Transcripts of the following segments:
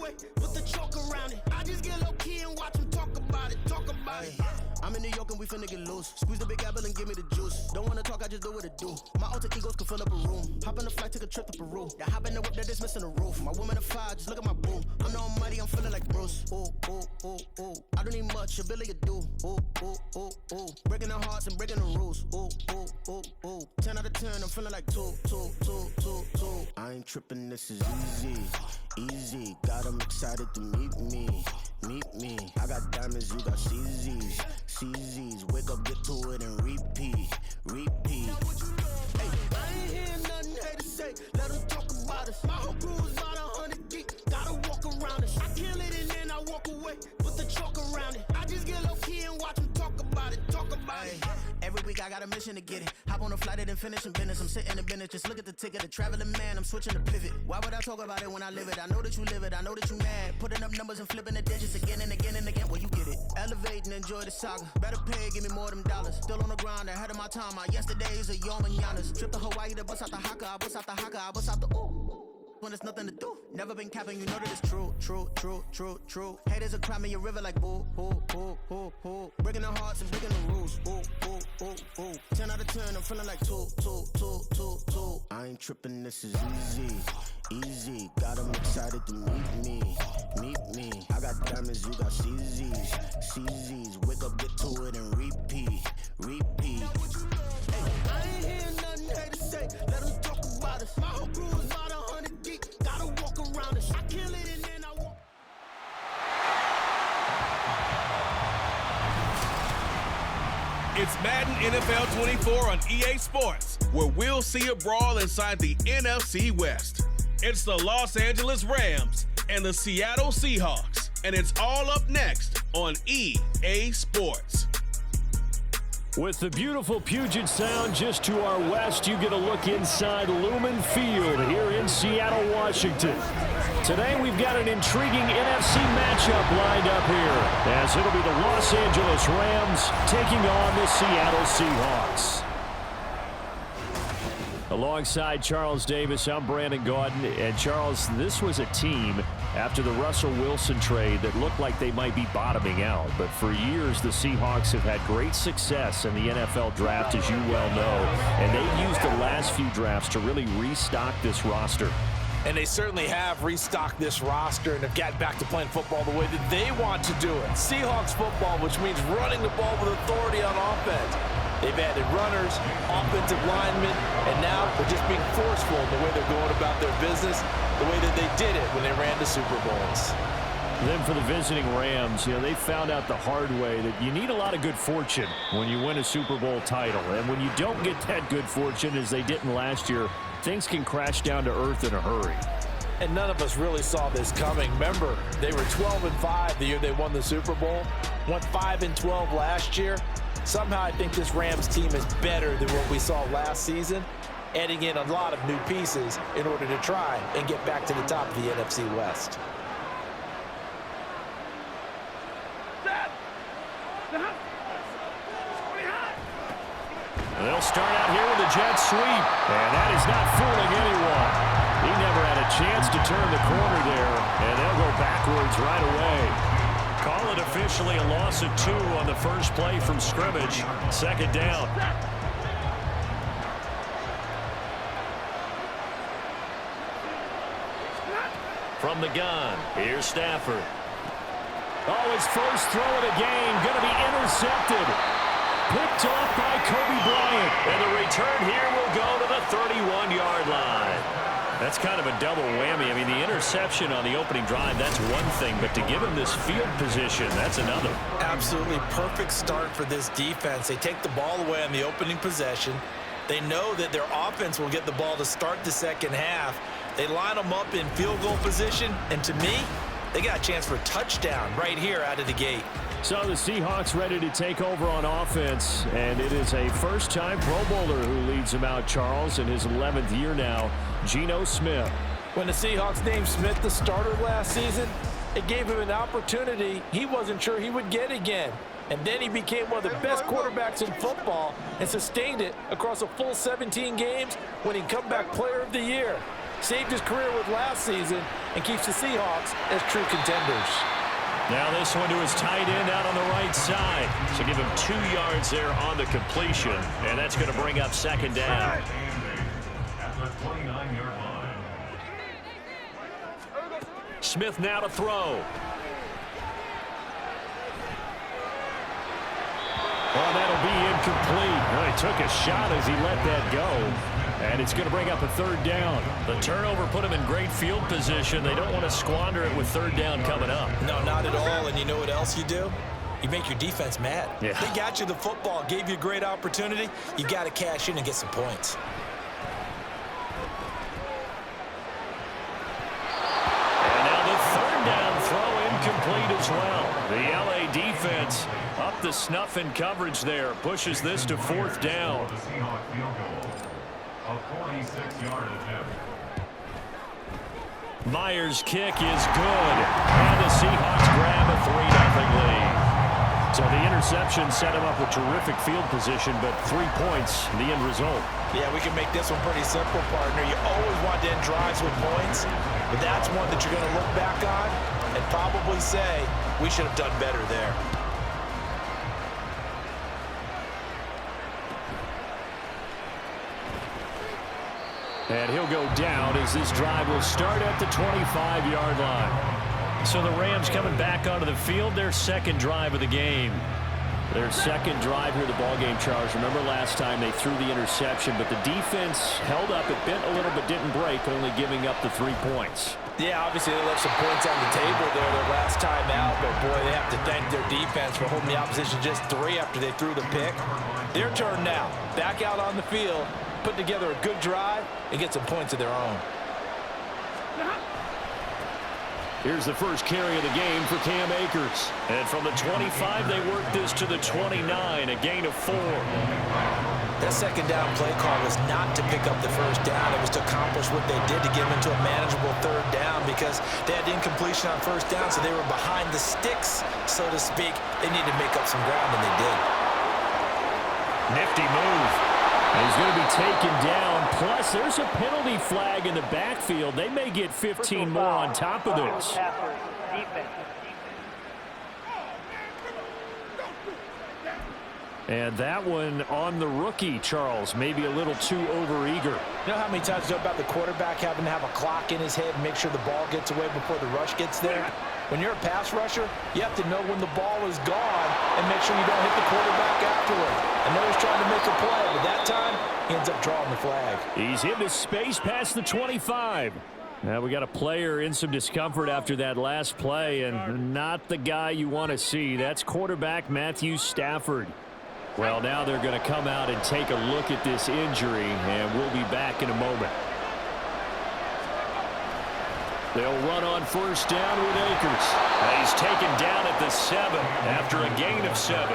away, put the chalk around it. I just get low key and watch them talk about it. I'm in New York and we finna get loose. Squeeze the big apple and give me the juice. Don't wanna talk, I just do what it do. My alter egos can fill up a room. Hop on the flight, take a trip to Peru. Yeah, hop in the whip, that is missing the roof. My woman a fire, just look at my boo. I'm the almighty, I'm feeling like Bruce. Ooh, ooh, ooh, ooh. I don't need much, ability to do. Ooh, ooh, ooh, ooh. Breaking the hearts and breaking the rules. Ooh, ooh, ooh, ooh. 10 out of 10, I'm feeling like 2. I ain't tripping, this is easy. Got 'em excited to meet me. I got diamonds, you got CZs. Wake up, get to it and repeat. Hey, I ain't hearing nothing hate to say. Let them talk about us. My whole crew is about 100 deep. Gotta walk around it. I kill it and then I walk away. Put the chalk around it. I just get low key and watch them talk about it. Every week I got a mission to get it. Hop on a flight and then finish in business. I'm sitting in business, just look at the ticket. A traveling man, I'm switching to pivot. Why would I talk about it when I live it? I know that you live it, I know that you mad. Putting up numbers and flipping the digits again and again and again. Well, you get it. Elevate and enjoy the saga. Better pay, give me more of them dollars. Still on the grind, ahead of my time. My yesterdays are your mananas. Trip to Hawaii to bust out the haka. I bust out the ooh. When there's nothing to do. Never been capping, you know that it's true. Haters will cry me a river like boo. Breaking the hearts and breaking the rules. Ooh. 10 out of 10, I'm feeling like 2. I ain't tripping, this is easy. Got 'em excited to meet me. I got diamonds, you got CZs. Wake up, get to it and repeat. Hey, I ain't hearing nothing hate to say. Let them talk about us. My whole crew is about 100 deep. Gotta walk around us. I kill it and then I walk. It's Madden NFL 24 on EA Sports, where we'll see a brawl inside the NFC West. It's the Los Angeles Rams and the Seattle Seahawks, and it's all up next on EA Sports. With the beautiful Puget Sound just to our west, you get a look inside Lumen Field here in Seattle, Washington. Today we've got an intriguing NFC matchup lined up here, as it'll be the Los Angeles Rams taking on the Seattle Seahawks. Alongside Charles Davis, I'm Brandon Gaudin. And Charles, this was a team after the Russell Wilson trade that looked like they might be bottoming out. But for years, the Seahawks have had great success in the NFL draft, as you well know. And they've used the last few drafts to really restock this roster. And they certainly have restocked this roster and have gotten back to playing football the way that they want to do it. Seahawks football, which means running the ball with authority on offense. They've added runners, offensive linemen, and now they're just being forceful in the way they're going about their business, the way that they did it when they ran the Super Bowls. Then for the visiting Rams, they found out the hard way that you need a lot of good fortune when you win a Super Bowl title. And when you don't get that good fortune, as they didn't last year, things can crash down to earth in a hurry. And none of us really saw this coming. Remember, they were 12-5 the year they won the Super Bowl, went 5-12 last year. Somehow I think this Rams team is better than what we saw last season, adding in a lot of new pieces in order to try and get back to the top of the NFC West. They'll start out here with a jet sweep, and that is not fooling anyone. He never had a chance to turn the corner there, and they'll go backwards right away. Call it officially a loss of 2 on the first play from scrimmage. Second down. From the gun, here's Stafford. Oh, his first throw of the game, going to be intercepted. Picked off by Kobe Bryant. And the return here will go to the 31-yard line. That's kind of a double whammy. I mean, the interception on the opening drive, that's one thing, but to give him this field position, that's another. Absolutely perfect start for this defense. They take the ball away on the opening possession. They know that their offense will get the ball to start the second half. They line them up in field goal position, and to me, they got a chance for a touchdown right here out of the gate. So the Seahawks ready to take over on offense, and it is a first-time Pro Bowler who leads them out, Charles, in his 11th year now, Geno Smith. When the Seahawks named Smith the starter last season, it gave him an opportunity he wasn't sure he would get again. And then he became one of the best quarterbacks in football and sustained it across a full 17 games, winning comeback player of the year. saved his career with last season, and keeps the Seahawks as true contenders. Now this one to his tight end out on the right side. So give him 2 yards there on the completion, and that's going to bring up second down. Smith now to throw. Oh, that'll be incomplete. Well, he took a shot as he let that go. And it's going to bring up a third down. The turnover put him in great field position. They don't want to squander it with third down coming up. No, not at all. And you know what else you do? You make your defense mad. Yeah. They got you the football, gave you a great opportunity. You got to cash in and get some points. And now the third down throw incomplete as well. The LA defense up the snuff in coverage there. Pushes this to fourth down. A 46-yard attempt. Myers' kick is good. And the Seahawks grab a 3-0 lead. So the interception set him up with terrific field position, but 3 points, the end result. Yeah, we can make this one pretty simple, partner. You always want to end drives with points, but that's one that you're going to look back on and probably say, we should have done better there. And he'll go down as this drive will start at the 25-yard line. So the Rams coming back onto the field, their second drive of the game. Their second drive here of the ballgame, Charles. Remember last time they threw the interception, but the defense held up. It bent a little but didn't break, only giving up the 3 points. Yeah, obviously they left some points on the table there their last time out, but boy, they have to thank their defense for holding the opposition just 3 after they threw the pick. Their turn now. Back out on the field, put together a good drive, and get some points of their own. Here's the first carry of the game for Cam Akers. And from the 25, they work this to the 29, a gain of 4. That second down play call was not to pick up the first down. It was to accomplish what they did to get them into a manageable third down because they had incompletion on first down, so they were behind the sticks, so to speak. They needed to make up some ground, and they did. Nifty move. And he's going to be taken down. Plus, there's a penalty flag in the backfield. They may get 15 more on top of this. And that one on the rookie, Charles. Maybe a little too overeager. You know how many times you know about the quarterback having to have a clock in his head and make sure the ball gets away before the rush gets there? When you're a pass rusher, you have to know when the ball is gone and make sure you don't hit the quarterback afterward. I know he's trying to make a play, but that time, he ends up drawing the flag. He's into space past the 25. Now we got a player in some discomfort after that last play, and not the guy you want to see. That's quarterback Matthew Stafford. Well, now they're going to come out and take a look at this injury, and we'll be back in a moment. They'll run on first down with Akers. He's taken down at the 7 after a gain of 7.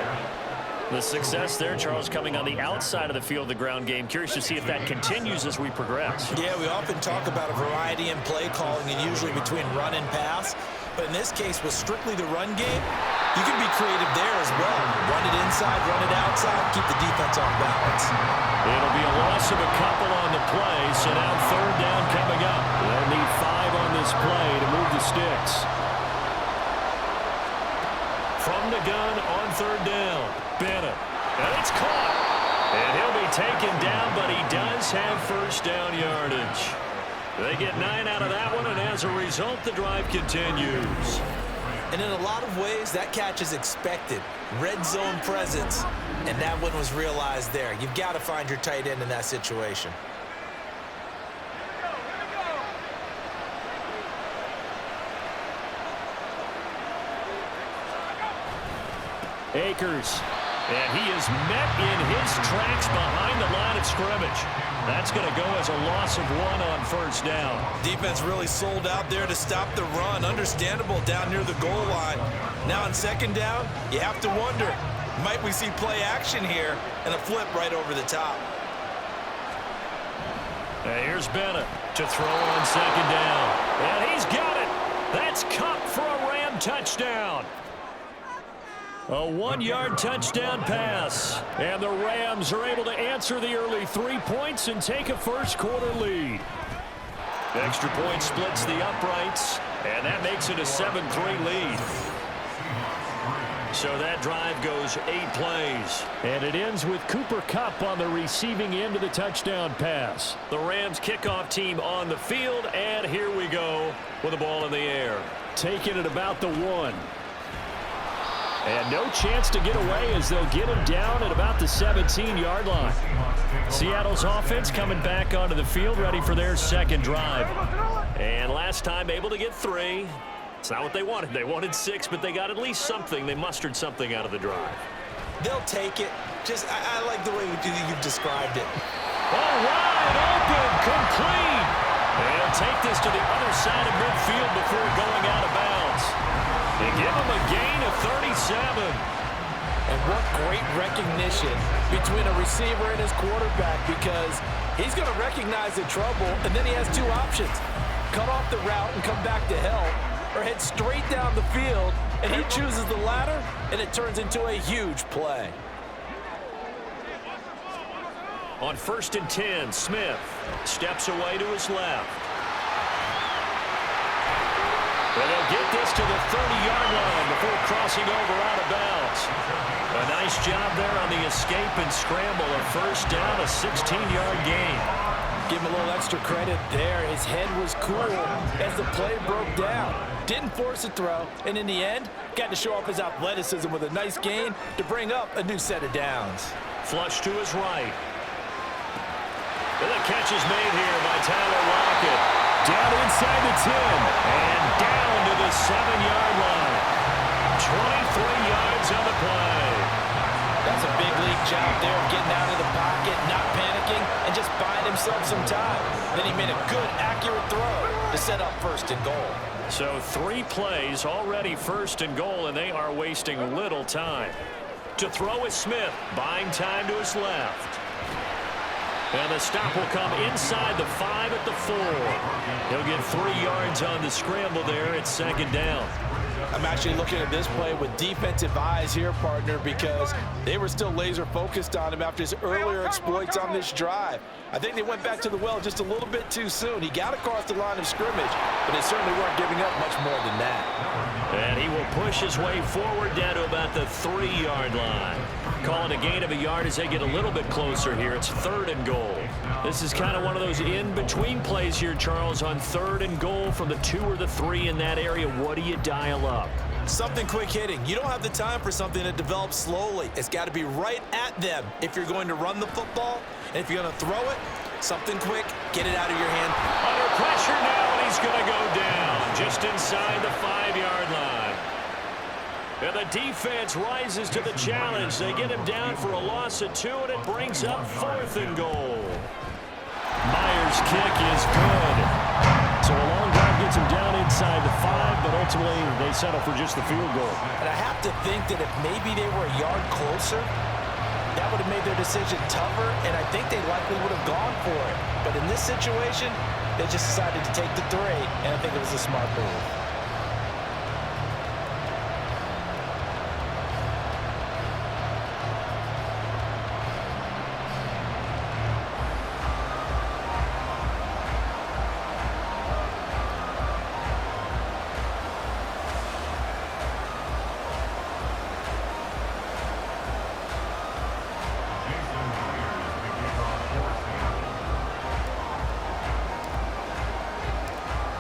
The success there, Charles, coming on the outside of the field, the ground game. Curious to see if that continues as we progress. Yeah, we often talk about a variety in play calling and usually between run and pass. But in this case, with strictly the run game, you can be creative there as well. Run it inside, run it outside, keep the defense off balance. It'll be a loss of a couple on the play, so now third down coming up. They'll need 5 on this play to move the sticks. From the gun on third down, Bennett. And it's caught. And he'll be taken down, but he does have first down yardage. They get 9 out of that one, and as a result, the drive continues. And in a lot of ways, that catch is expected. Red zone presence, and that one was realized there. You've got to find your tight end in that situation. Akers. And he is met in his tracks behind the line of scrimmage. That's going to go as a loss of 1 on first down. Defense really sold out there to stop the run. Understandable down near the goal line. Now on second down, you have to wonder, might we see play action here and a flip right over the top? And here's Bennett to throw on second down. And he's got it. That's Cup for a Ram touchdown. A 1-yard touchdown pass. And the Rams are able to answer the early 3 points and take a first quarter lead. Extra point splits the uprights, and that makes it a 7-3 lead. So that drive goes 8 plays. And it ends with Cooper Kupp on the receiving end of the touchdown pass. The Rams kickoff team on the field, and here we go with the ball in the air. Taking it about the 1. And no chance to get away as they'll get him down at about the 17-yard line. Seattle's offense coming back onto the field, ready for their second drive. And last time able to get 3. It's not what they wanted. They wanted 6, but they got at least something. They mustered something out of the drive. They'll take it. I like the way you've described it. All wide open, complete. They'll take this to the other side of midfield before going out of bounds. They give him a gain of 37. And what great recognition between a receiver and his quarterback, because he's going to recognize the trouble, and then he has 2 options. Cut off the route and come back to help, or head straight down the field, and he chooses the latter, and it turns into a huge play. On 1st and 10, Smith steps away to his left. And they'll get this to the 30-yard line before crossing over out of bounds. A nice job there on the escape and scramble. A first down, a 16-yard gain. Give him a little extra credit there. His head was cool as the play broke down. Didn't force a throw, and in the end, got to show off his athleticism with a nice gain to bring up a new set of downs. Flush to his right. And the catch is made here by Tyler Lockett. Down inside the 10. And down to the 7-yard line. 23 yards on the play. That's a big league job there of getting out of the pocket, not panicking, and just buying himself some time. Then he made a good, accurate throw to set up 1st and goal. So 3 plays already 1st and goal, and they are wasting little time. To throw is Smith, buying time to his left. And the stop will come inside the 5 at the 4. He'll get 3 yards on the scramble there at 2nd down. I'm actually looking at this play with defensive eyes here, partner, because they were still laser focused on him after his earlier exploits on this drive. I think they went back to the well just a little bit too soon. He got across the line of scrimmage, but they certainly weren't giving up much more than that. And he will push his way forward down to about the 3-yard line. Calling a gain of a yard as they get a little bit closer here. It's 3rd and goal. This is kind of one of those in-between plays here, Charles, on 3rd and goal from the 2 or the 3 in that area. What do you dial up? Something quick hitting. You don't have the time for something that develops slowly. It's got to be right at them if you're going to run the football. And if you're going to throw it, something quick, get it out of your hand. Under pressure now, and he's going to go down just inside the 5-yard line. And the defense rises to the challenge. They get him down for a loss of 2, and it brings up 4th and goal. Myers' kick is good. So a long drive gets him down inside the 5, but ultimately they settle for just the field goal. And I have to think that if maybe they were a yard closer, that would have made their decision tougher, and I think they likely would have gone for it. But in this situation, they just decided to take the 3, and I think it was a smart move.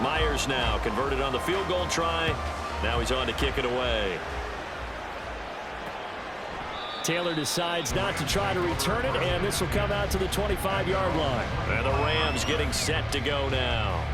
Myers now converted on the field goal try. Now he's on to kick it away. Taylor decides not to try to return it, and this will come out to the 25-yard line. And the Rams getting set to go now.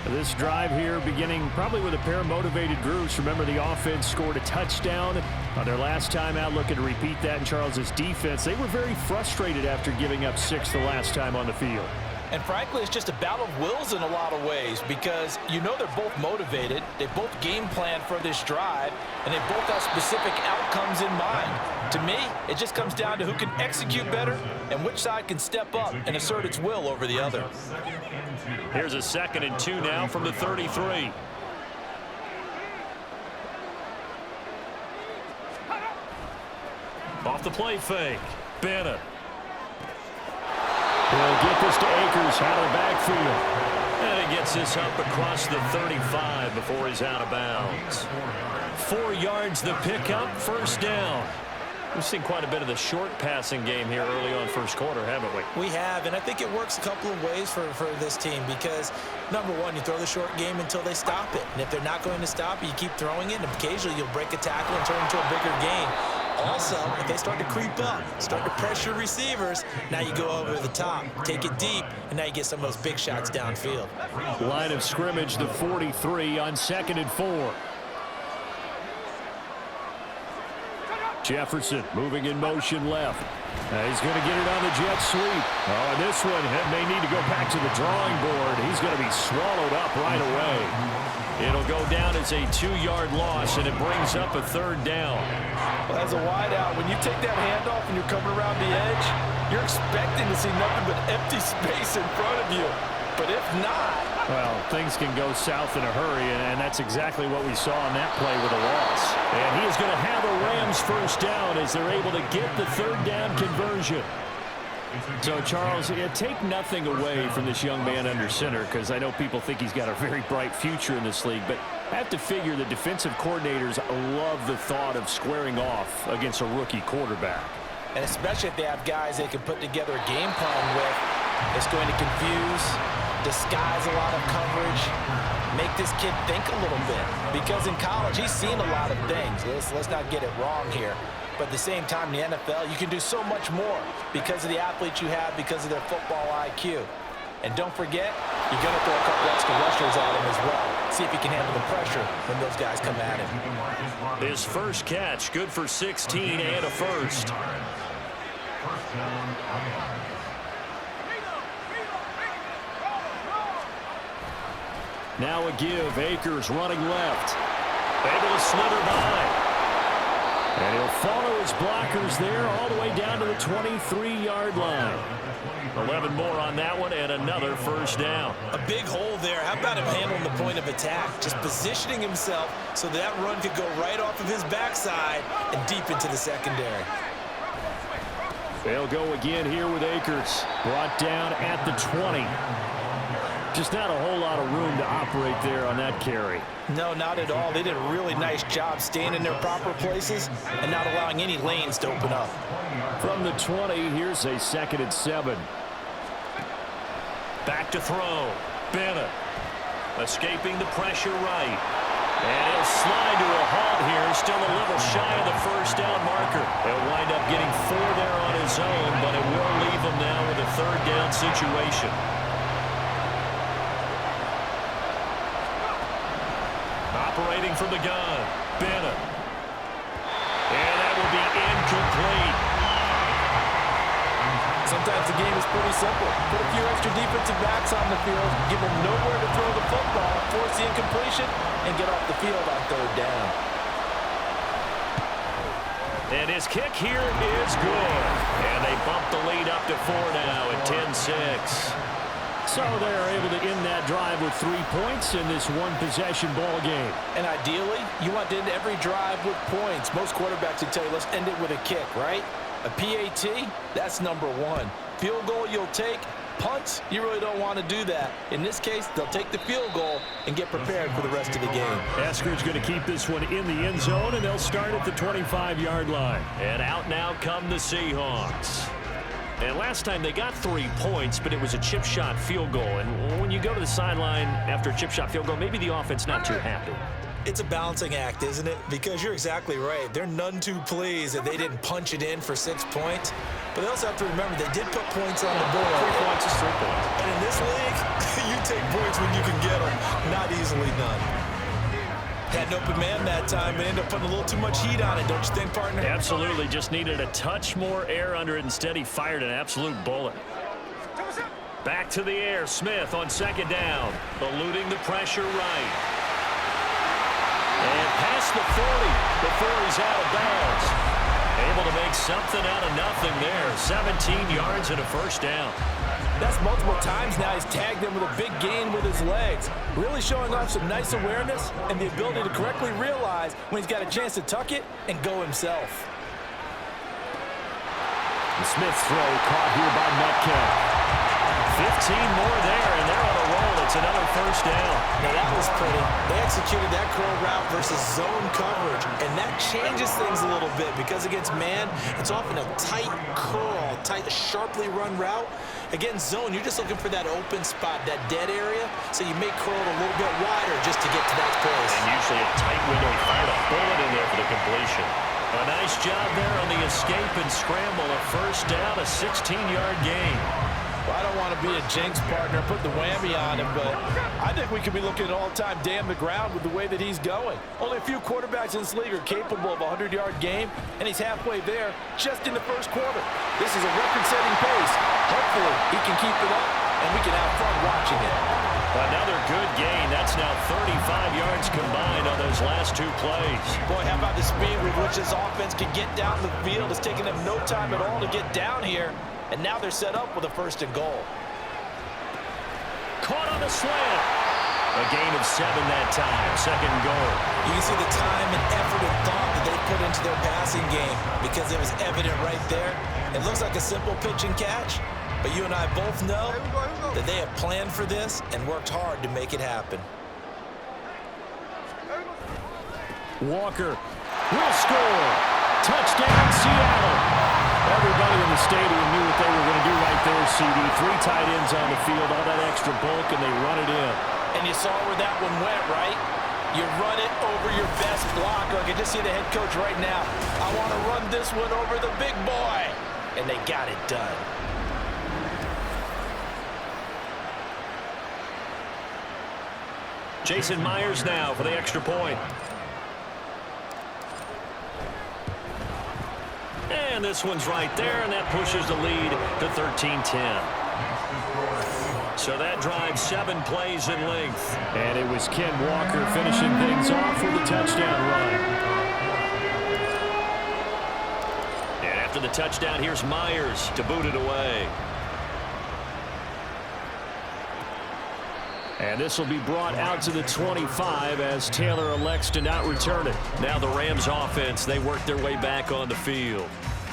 This drive here beginning probably with a pair of motivated groups. Remember, the offense scored a touchdown on their last time out. Looking to repeat that in Charles's defense. They were very frustrated after giving up 6 the last time on the field. And frankly, it's just a battle of wills in a lot of ways, because you know they're both motivated, they both game plan for this drive, and they both have specific outcomes in mind. To me, it just comes down to who can execute better and which side can step up and assert its will over the other. Here's a 2nd and 2 now from the 33. Off the play fake. Bennett. They'll get this to Akers out of the backfield. And he he gets this up across the 35 before he's out of bounds. 4 yards the pickup, first down. We've seen quite a bit of the short passing game here early on first quarter, haven't we? We have, and I think it works a couple of ways for this team because, number one, you throw the short game until they stop it. And if they're not going to stop it, you keep throwing it, and occasionally you'll break a tackle and turn it into a bigger gain. Also, if they start to creep up, start to pressure receivers, now you go over the top, take it deep, and now you get some of those big shots downfield. Line of scrimmage, the 43 on 2nd and 4. Jefferson moving in motion left. He's going to get it on the jet sweep. Oh, and this one may need to go back to the drawing board. He's going to be swallowed up right away. It'll go down as a 2-yard loss, and it brings up a 3rd down. Well, as a wideout, when you take that handoff and you're coming around the edge, you're expecting to see nothing but empty space in front of you. But if not... Well, things can go south in a hurry, and that's exactly what we saw on that play with a loss. And he is going to have a Rams first down as they're able to get the 3rd down conversion. So, Charles, take nothing away from this young man under center, because I know people think he's got a very bright future in this league, but I have to figure the defensive coordinators love the thought of squaring off against a rookie quarterback. And especially if they have guys they can put together a game plan with, it's going to confuse, disguise a lot of coverage, make this kid think a little bit. Because in college, he's seen a lot of things. Let's not get it wrong here. But at the same time, in the NFL, you can do so much more because of the athletes you have, because of their football IQ. And don't forget, you're going to throw a couple extra rushers at him as well. See if he can handle the pressure when those guys come at him. His first catch, good for 16 and a first. Now a give. Akers running left. Able to slither by. And he'll follow his blockers there all the way down to the 23-yard line. 11 more on that one and another first down. A big hole there. How about him handling the point of attack? Just positioning himself so that run could go right off of his backside and deep into the secondary. They'll go again here with Akers. Brought down at the 20. Just not a whole lot of room to operate there on that carry. No, not at all. They did a really nice job staying in their proper places and not allowing any lanes to open up. From the 20, here's a 2nd and 7. Back to throw. Bennett escaping the pressure right. And he'll slide to a halt here. Still a little shy of the first down marker. He'll wind up getting 4 there on his own, but it will leave him now with a 3rd down situation. Operating from the gun, Bennett. And that will be incomplete. Sometimes the game is pretty simple. Put a few extra defensive backs on the field, give them nowhere to throw the football, force the incompletion, and get off the field on 3rd down. And his kick here is good. And they bump the lead up to 4 now at 10-6. So they're able to end that drive with 3 points in this one-possession ball game. And ideally, you want to end every drive with points. Most quarterbacks would tell you, let's end it with a kick, right? A PAT, that's number 1. Field goal you'll take. Punts, you really don't want to do that. In this case, they'll take the field goal and get prepared for the rest of the game. Eskridge going to keep this one in the end zone, and they'll start at the 25-yard line. And out now come the Seahawks. And last time they got 3 points, but it was a chip shot field goal. And when you go to the sideline after a chip shot field goal, maybe the offense not too happy. It's a balancing act, isn't it? Because you're exactly right. They're none too pleased that they didn't punch it in for 6 points. But they also have to remember they did put points on the board. 3 points is 3 points. And in this league, you take points when you can get them. Not easily done. Had an open man that time, but ended up putting a little too much heat on it, don't you think, partner? Absolutely. Just needed a touch more air under it. Instead, he fired an absolute bullet. Back to the air. Smith on 2nd down. Eluding the pressure right. And past the 40 before he's out of bounds. Able to make something out of nothing there. 17 yards and a first down. That's multiple times now he's tagged him with a big gain with his legs. Really showing off some nice awareness and the ability to correctly realize when he's got a chance to tuck it and go himself. The Smith's throw caught here by Metcalf. 15 more there, and they're on a roll at It's another first down. Now that was pretty. They executed that curl route versus zone coverage, and that changes things a little bit because against man, it's often a tight curl, tight, sharply run route. Against zone, you're just looking for that open spot, that dead area, so you may curl it a little bit wider just to get to that place. And usually a tight window. He fired a bullet in there for the completion. A nice job there on the escape and scramble. A first down, a 16-yard gain. Well, I don't want to be a jinx partner, put the whammy on him, but I think we could be looking at all-time damn the ground with the way that he's going. Only a few quarterbacks in this league are capable of a 100-yard game, and he's halfway there just in the first quarter. This is a record-setting pace. Hopefully, he can keep it up, and we can have fun watching it. Another good gain. That's now 35 yards combined on those last two plays. Boy, how about the speed with which this offense can get down the field? It's taking them no time at all to get down here. And now they're set up with a 1st and goal. Caught on the slant. A gain of 7 that time. 2nd and goal. You can see the time and effort and thought that they put into their passing game because it was evident right there. It looks like a simple pitch and catch, but you and I both know that they have planned for this and worked hard to make it happen. Walker will score. Touchdown, Seattle. Everybody in the stadium knew what they were going to do right there, CD. 3 tight ends on the field, all that extra bulk, and they run it in. And you saw where that one went, right? You run it over your best blocker. I can just see the head coach right now. I want to run this one over the big boy. And they got it done. Jason Myers now for the extra point. And this one's right there, and that pushes the lead to 13-10. So that drives 7 plays in length. And it was Ken Walker finishing things off with a touchdown run. And after the touchdown, here's Myers to boot it away. And this will be brought out to the 25 as Taylor elects to not return it. Now the Rams offense, they work their way back on the field.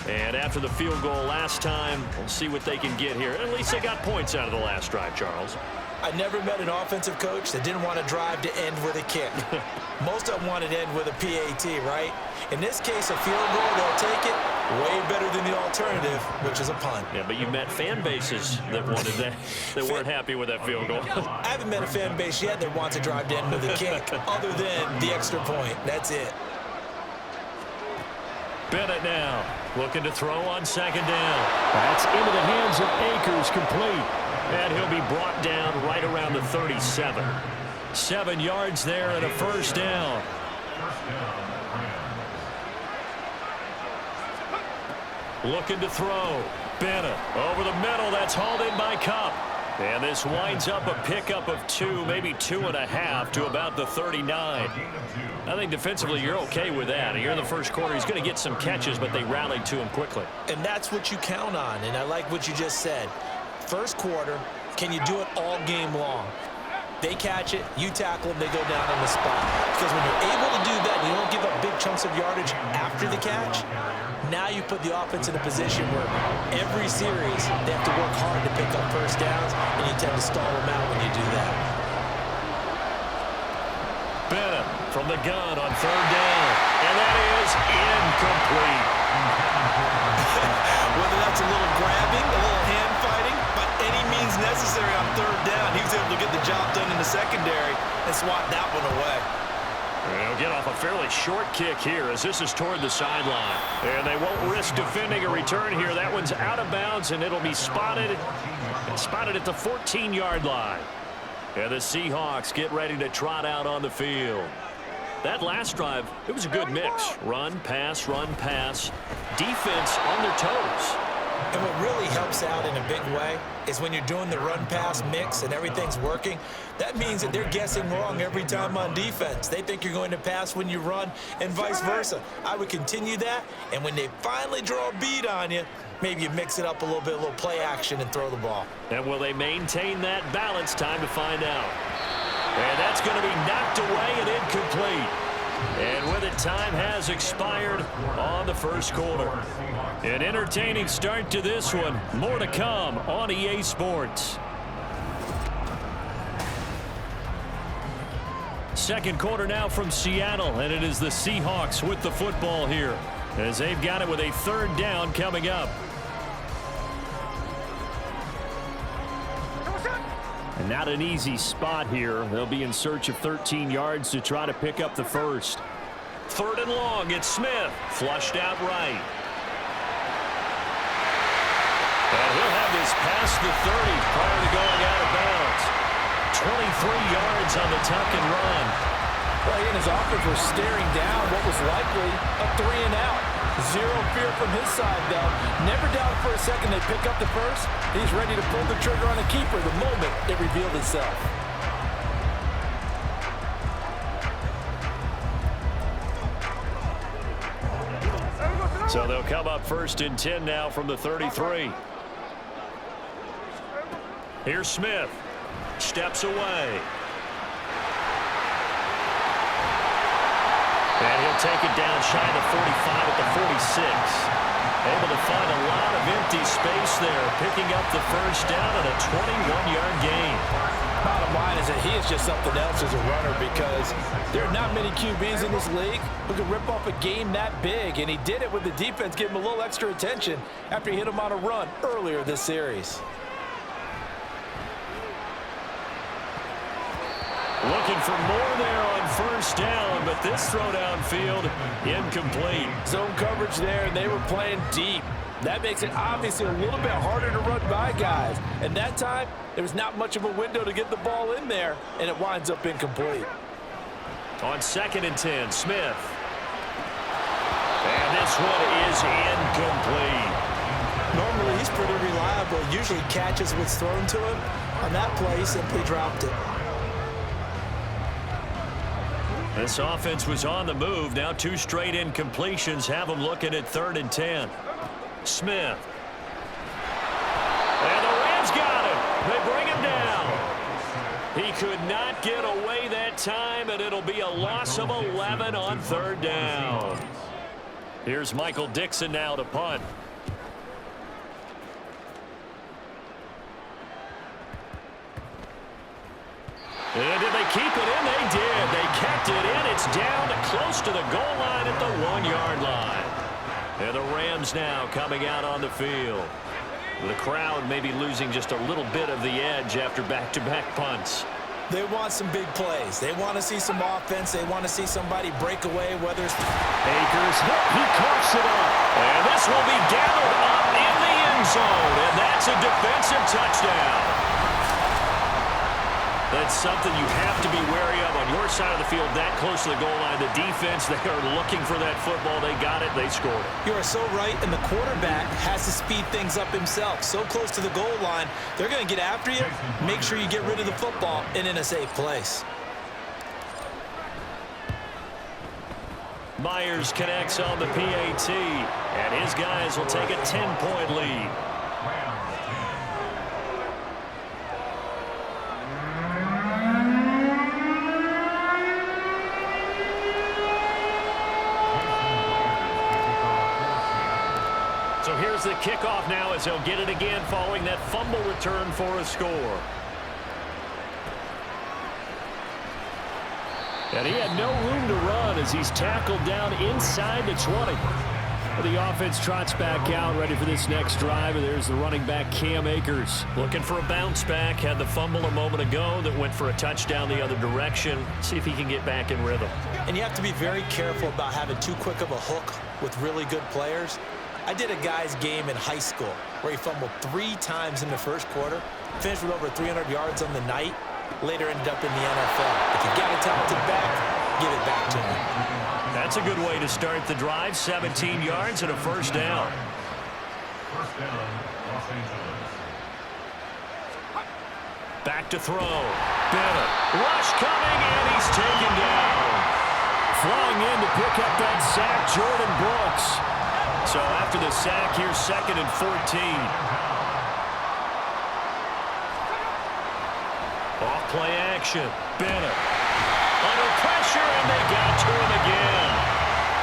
And after the field goal last time, we'll see what they can get here. At least they got points out of the last drive, Charles. I never met an offensive coach that didn't want to drive to end with a kick. Most of them wanted to end with a PAT, right? In this case, a field goal, they'll take it. Way better than the alternative, which is a punt. Yeah, but you met fan bases that wanted that, that weren't happy with that field goal. I haven't met a fan base yet that wants to drive to end with a kick, other than the extra point. That's it. Bennett now looking to throw on 2nd down. That's into the hands of Akers, complete. And he'll be brought down right around the 37. 7 yards there and a 1st down. Looking to throw. Bennett over the middle. That's hauled in by Cup. And this winds up a pickup of 2, maybe 2.5 to about the 39. I think defensively you're okay with that. Here in the first quarter, he's going to get some catches, but they rallied to him quickly. And that's what you count on, and I like what you just said. First quarter, can you do it all game long? They catch it, you tackle them, they go down on the spot. Because when you're able to do that and you don't give up big chunks of yardage after the catch, now you put the offense in a position where every series they have to work hard to pick up 1st downs, and you tend to stall them out when you do that. Bennett from the gun on 3rd down. And that is incomplete. Whether that's a little grabbing, a little hand fighting, by any means necessary on 3rd down, he was able to get the job done in the secondary and swat that one away. They'll get off a fairly short kick here as this is toward the sideline. And they won't risk defending a return here. That one's out of bounds, and it'll be spotted at the 14-yard line. And the Seahawks get ready to trot out on the field. That last drive, it was a good mix. Run, pass, defense on their toes. And what really helps out in a big way is when you're doing the run-pass mix and everything's working, that means that they're guessing wrong every time on defense. They think you're going to pass when you run and vice versa. I would continue that, and when they finally draw a bead on you, maybe you mix it up a little play action and throw the ball. And will they maintain that balance? Time to find out. And that's going to be knocked away and incomplete. And with it, time has expired on the first quarter. An entertaining start to this one. More to come on EA Sports. Second quarter now from Seattle, and it is the Seahawks with the football here as they've got it with a third down coming up. And not an easy spot here. They'll be in search of 13 yards to try to pick up the first. Third and long, it's Smith. Flushed out right. And he'll have this past the 30 prior to going out of bounds. 23 yards on the tuck and run. Well, he and his offense were staring down what was likely a 3-and-out. Zero fear from his side, though. Never doubted for a second they'd pick up the first. He's ready to pull the trigger on a keeper the moment it revealed itself. So they'll come up first and 10 now from the 33. Here's Smith. Steps away. And he'll take it down shy of the 45 at the 46. Able to find a lot of empty space there, picking up the first down and a 21-yard gain. Bottom line is that he is just something else as a runner because there are not many QBs in this league who can rip off a game that big, and he did it with the defense giving him a little extra attention after he hit him on a run earlier this series. Looking for more there on first down, but this throw downfield incomplete. Zone coverage there, and they were playing deep. That makes it obviously a little bit harder to run by guys. And that time, there was not much of a window to get the ball in there, and it winds up incomplete. On 2nd and 10, Smith. And this one is incomplete. Normally, he's pretty reliable. Usually catches what's thrown to him. On that play, he simply dropped it. This offense was on the move. Now 2 straight incompletions have them looking at 3rd and 10. Smith. And the Rams got him. They bring him down. He could not get away that time, and it'll be a loss of 11 on 3rd down. Here's Michael Dixon now to punt. And did they keep it in? They did. They kept it in. It's down to close to the goal line at the 1-yard line. And the Rams now coming out on the field. The crowd maybe losing just a little bit of the edge after back-to-back punts. They want some big plays. They want to see some offense. They want to see somebody break away, whether it's Akers. He coughs it up. And this will be gathered up in the end zone. And that's a defensive touchdown. That's something you have to be wary of on your side of the field, that close to the goal line. The defense, they are looking for that football. They got it. They scored it. You are so right, and the quarterback has to speed things up himself. So close to the goal line, they're going to get after you. Make sure you get rid of the football and in a safe place. Myers connects on the PAT, and his guys will take a 10-point lead. So here's the kickoff now as they'll get it again following that fumble return for a score. And he had no room to run as he's tackled down inside the 20. The offense trots back out, ready for this next drive, and there's the running back, Cam Akers. Looking for a bounce back, had the fumble a moment ago that went for a touchdown the other direction. See if he can get back in rhythm. And you have to be very careful about having too quick of a hook with really good players. I did a guy's game in high school where he fumbled 3 times in the first quarter, finished with over 300 yards on the night, later ended up in the NFL. If you got a talented back, give it back to him. That's a good way to start the drive. 17 yards and a first down. First down, Los Angeles. Back to throw. Bennett. Rush coming, and he's taken down. Flying in to pick up that sack, Jordan Brooks. So after the sack, here's 2nd and 14. Off play action. Bennett. Under pressure, and they got to him again.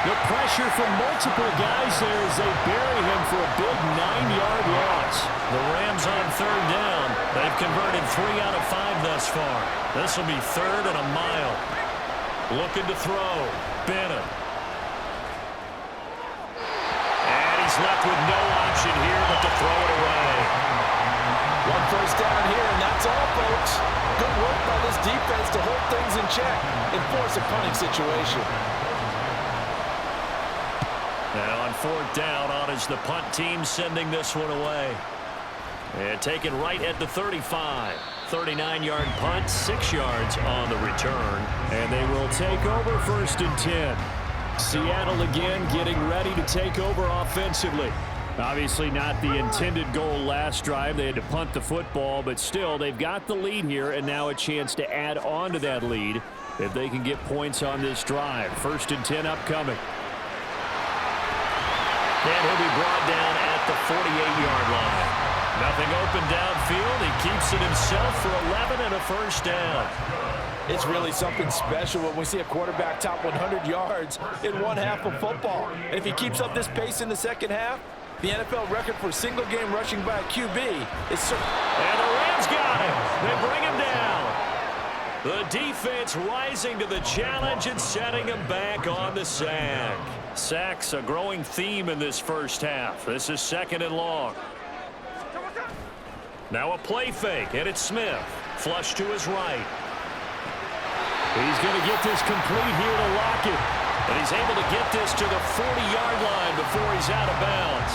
The pressure from multiple guys there as they bury him for a big 9-yard loss. The Rams on 3rd down. They've converted 3 out of 5 thus far. This will be 3rd and a mile. Looking to throw. Bennett. And he's left with no option here but to throw it away. One first down here, and that's all, folks. Good work by this defense to hold things in check and force a punting situation. Now on fourth down, on is the punt team sending this one away. And taken right at the 35. 39-yard punt, 6 yards on the return. And they will take over 1st and 10. Seattle again getting ready to take over offensively. Obviously not the intended goal last drive. They had to punt the football, but still they've got the lead here and now a chance to add on to that lead if they can get points on this drive. 1st and 10 upcoming. And he'll be brought down at the 48-yard line. Nothing open downfield. He keeps it himself for 11 and a first down. It's really something special when we see a quarterback top 100 yards in one half of football. And if he keeps up this pace in the second half, the NFL record for single-game rushing by a QB is certain. And the Rams got him. They bring him down. The defense rising to the challenge and setting him back on the sack. Sacks a growing theme in this first half. This is 2nd and long. Now a play fake, and it's Smith. Flush to his right. He's going to get this complete here to Lockett. And he's able to get this to the 40-yard line before he's out of bounds.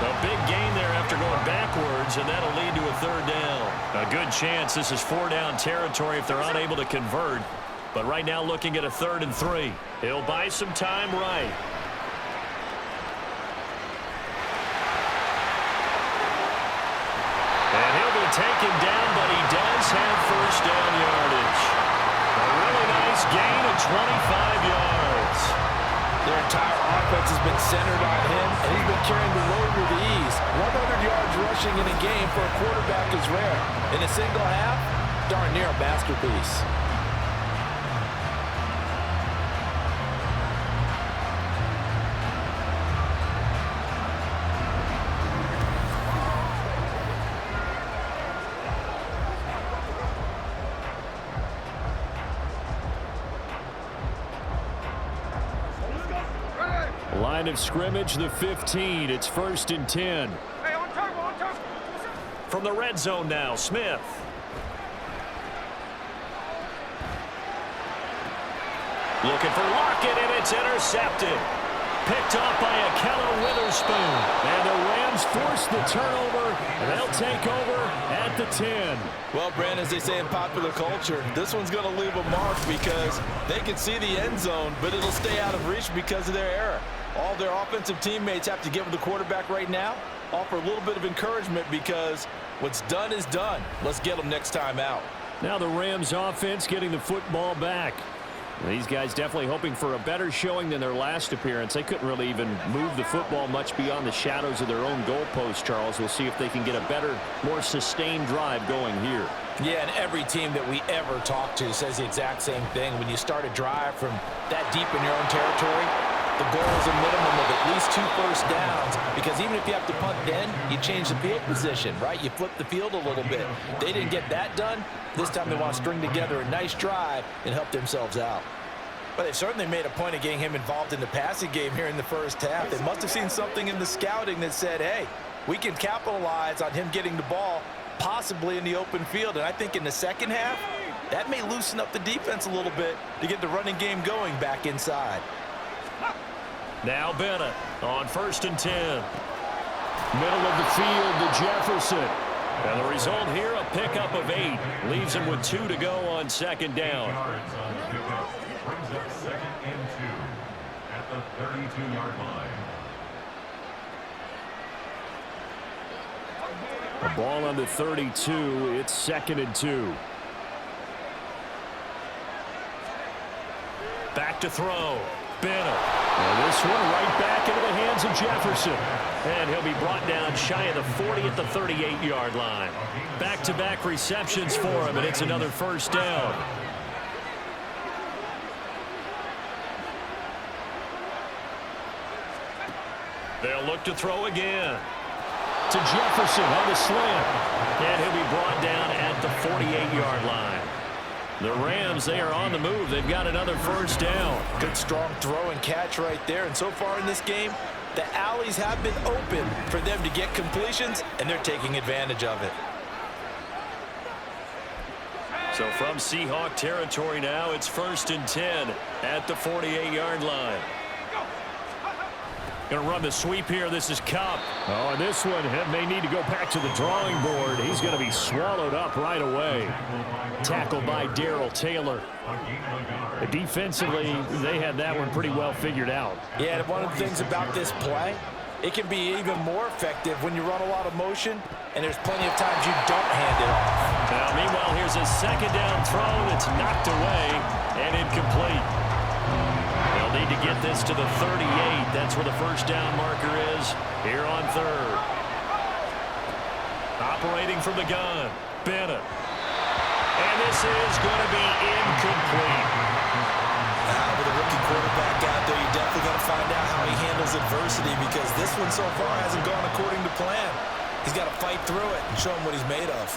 A big gain there after going backwards, and that'll lead to a 3rd down. A good chance this is 4-down territory if they're unable to convert. But right now looking at a 3rd and 3. He'll buy some time right. And he'll be taken down, but he does have 1st down yardage. A really nice gain of 25 yards. Their entire offense has been centered on him, and he's been carrying the load with ease. 100 yards rushing in a game for a quarterback is rare. In a single half, darn near a masterpiece. Line of scrimmage, the 15. It's 1st and 10. From the red zone now, Smith. Looking for Lockett, and it's intercepted. Picked off by a Keller Witherspoon. And the Rams force the turnover, and they'll take over at the 10. Well, Brandon, as they say in popular culture, this one's going to leave a mark because they can see the end zone, but it'll stay out of reach because of their error. All their offensive teammates have to give the quarterback right now, offer a little bit of encouragement because what's done is done. Let's get them next time out. Now the Rams offense getting the football back. These guys definitely hoping for a better showing than their last appearance. They couldn't really even move the football much beyond the shadows of their own goalpost, Charles. We'll see if they can get a better, more sustained drive going here. Yeah, and every team that we ever talk to says the exact same thing. When you start a drive from that deep in your own territory, the goal is a minimum of at least 2 first downs, because even if you have to punt then, you change the field position, right? You flip the field a little bit. They didn't get that done. This time they want to string together a nice drive and help themselves out. But they've certainly made a point of getting him involved in the passing game here in the first half. They must have seen something in the scouting that said, hey, we can capitalize on him getting the ball possibly in the open field. And I think in the second half, that may loosen up the defense a little bit to get the running game going back inside. Now Bennett on 1st and 10. Middle of the field to Jefferson. And the result here, a pickup of 8. Leaves him with 2 to go on 2nd down. Brings up 2nd and 2 at the 32-yard line. The ball on the 32. It's 2nd and 2. Back to throw. Bennett. And this one right back into the hands of Jefferson. And he'll be brought down shy of the 40 at the 38-yard line. Back-to-back receptions for him, and it's another 1st down. They'll look to throw again. To Jefferson on the slant. And he'll be brought down at the 48-yard line. The Rams, they are on the move. They've got another first down. Good strong throw and catch right there. And so far in this game, the alleys have been open for them to get completions, and they're taking advantage of it. So from Seahawk territory now, it's 1st and 10 at the 48-yard line. Going to run the sweep here. This is Cup. Oh, and this one may need to go back to the drawing board. He's going to be swallowed up right away. Tackled by Darrell Taylor. Defensively, they had that one pretty well figured out. Yeah, one of the things about this play, it can be even more effective when you run a lot of motion, and there's plenty of times you don't hand it off. Now, meanwhile, here's a second down throw that's knocked away and incomplete. They'll need to get this to the 38. That's where the first down marker is here on 3rd. Operating from the gun, Bennett. And this is going to be incomplete. With a rookie quarterback out there, you're definitely going to find out how he handles adversity, because this one so far hasn't gone according to plan. He's got to fight through it and show him what he's made of.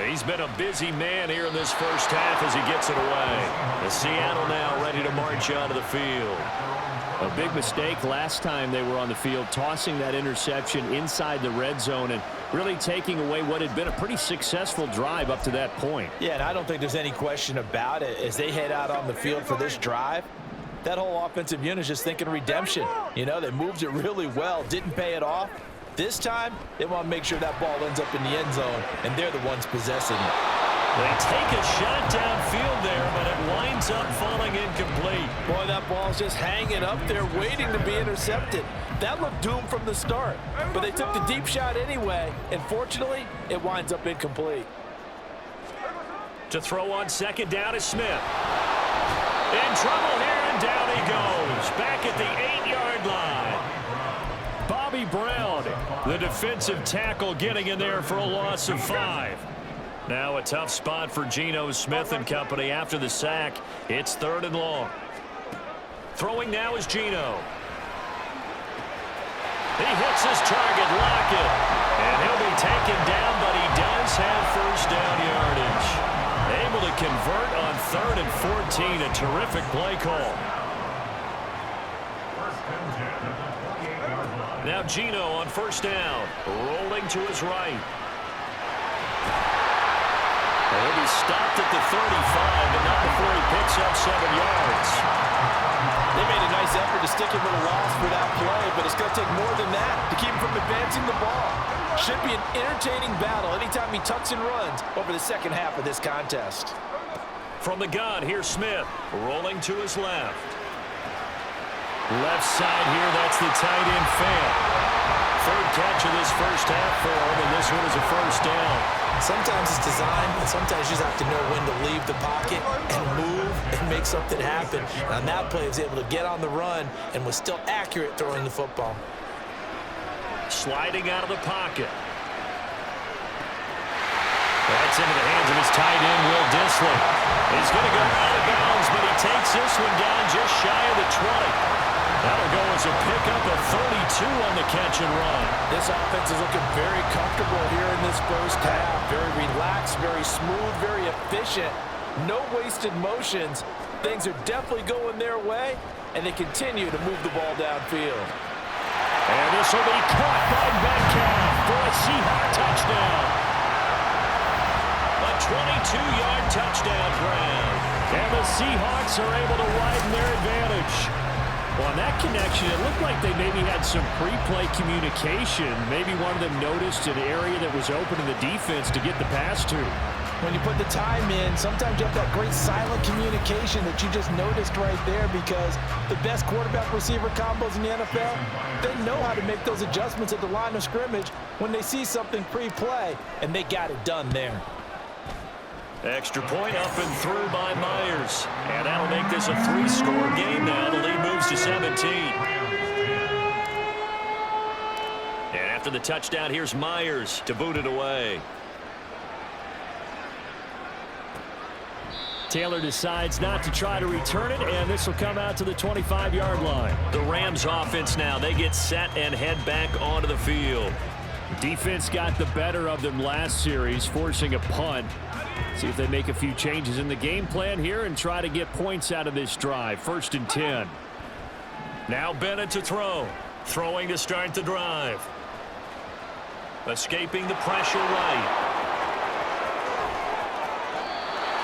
He's been a busy man here in this first half as he gets it away. The Seattle now ready to march onto the field. A big mistake last time they were on the field, tossing that interception inside the red zone and really taking away what had been a pretty successful drive up to that point. Yeah, and I don't think there's any question about it. As they head out on the field for this drive, that whole offensive unit is just thinking redemption. You know, they moved it really well, didn't pay it off. This time, they want to make sure that ball ends up in the end zone, and they're the ones possessing it. They take a shot downfield there, but it winds up falling incomplete. Boy, that ball's just hanging up there waiting to be intercepted. That looked doomed from the start, but they took the deep shot anyway, and fortunately, it winds up incomplete. To throw on second down is Smith. In trouble here, and down he goes. Back at the 8-yard line. Bobby Brown, the defensive tackle, getting in there for a loss of 5. Now a tough spot for Geno Smith and company after the sack. It's 3rd and long. Throwing now is Geno. He hits his target, Lockett. And he'll be taken down, but he does have first down yardage. Able to convert on 3rd and 14. A terrific play call. Now Geno on first down, rolling to his right. He'll be stopped at the 35, but not before he picks up 7 yards. They made a nice effort to stick him with a loss for that play, but it's going to take more than that to keep him from advancing the ball. Should be an entertaining battle anytime he tucks and runs over the second half of this contest. From the gun, here's Smith, rolling to his left. Left side here, that's the tight end Fan. 3rd catch of this first half for him, and this one is a first down. Sometimes it's design, and sometimes you just have to know when to leave the pocket and move and make something happen. And on that play, he was able to get on the run and was still accurate throwing the football. Sliding out of the pocket. That's into the hands of his tight end, Will Dissly. He's going to go out of bounds, but he takes this one down just shy of the 20. That'll go as a pickup of 32 on the catch and run. This offense is looking very comfortable here in this first half. Very relaxed, very smooth, very efficient. No wasted motions. Things are definitely going their way, and they continue to move the ball downfield. And this will be caught by Metcalf for a Seahawks touchdown. A 22-yard touchdown grab. And the Seahawks are able to widen their advantage. Well, on that connection, it looked like they maybe had some pre-play communication. Maybe one of them noticed an area that was open in the defense to get the pass to. When you put the time in, sometimes you have that great silent communication that you just noticed right there, because the best quarterback-receiver combos in the NFL, they know how to make those adjustments at the line of scrimmage when they see something pre-play, and they got it done there. Extra point up and through by Myers. And that'll make this a 3-score game now. The lead moves to 17. And after the touchdown, here's Myers to boot it away. Taylor decides not to try to return it, and this will come out to the 25-yard line. The Rams offense now, they get set and head back onto the field. Defense got the better of them last series, forcing a punt. See if they make a few changes in the game plan here and try to get points out of this drive. 1st and 10. Now Bennett to throw. Throwing to start the drive. Escaping the pressure right.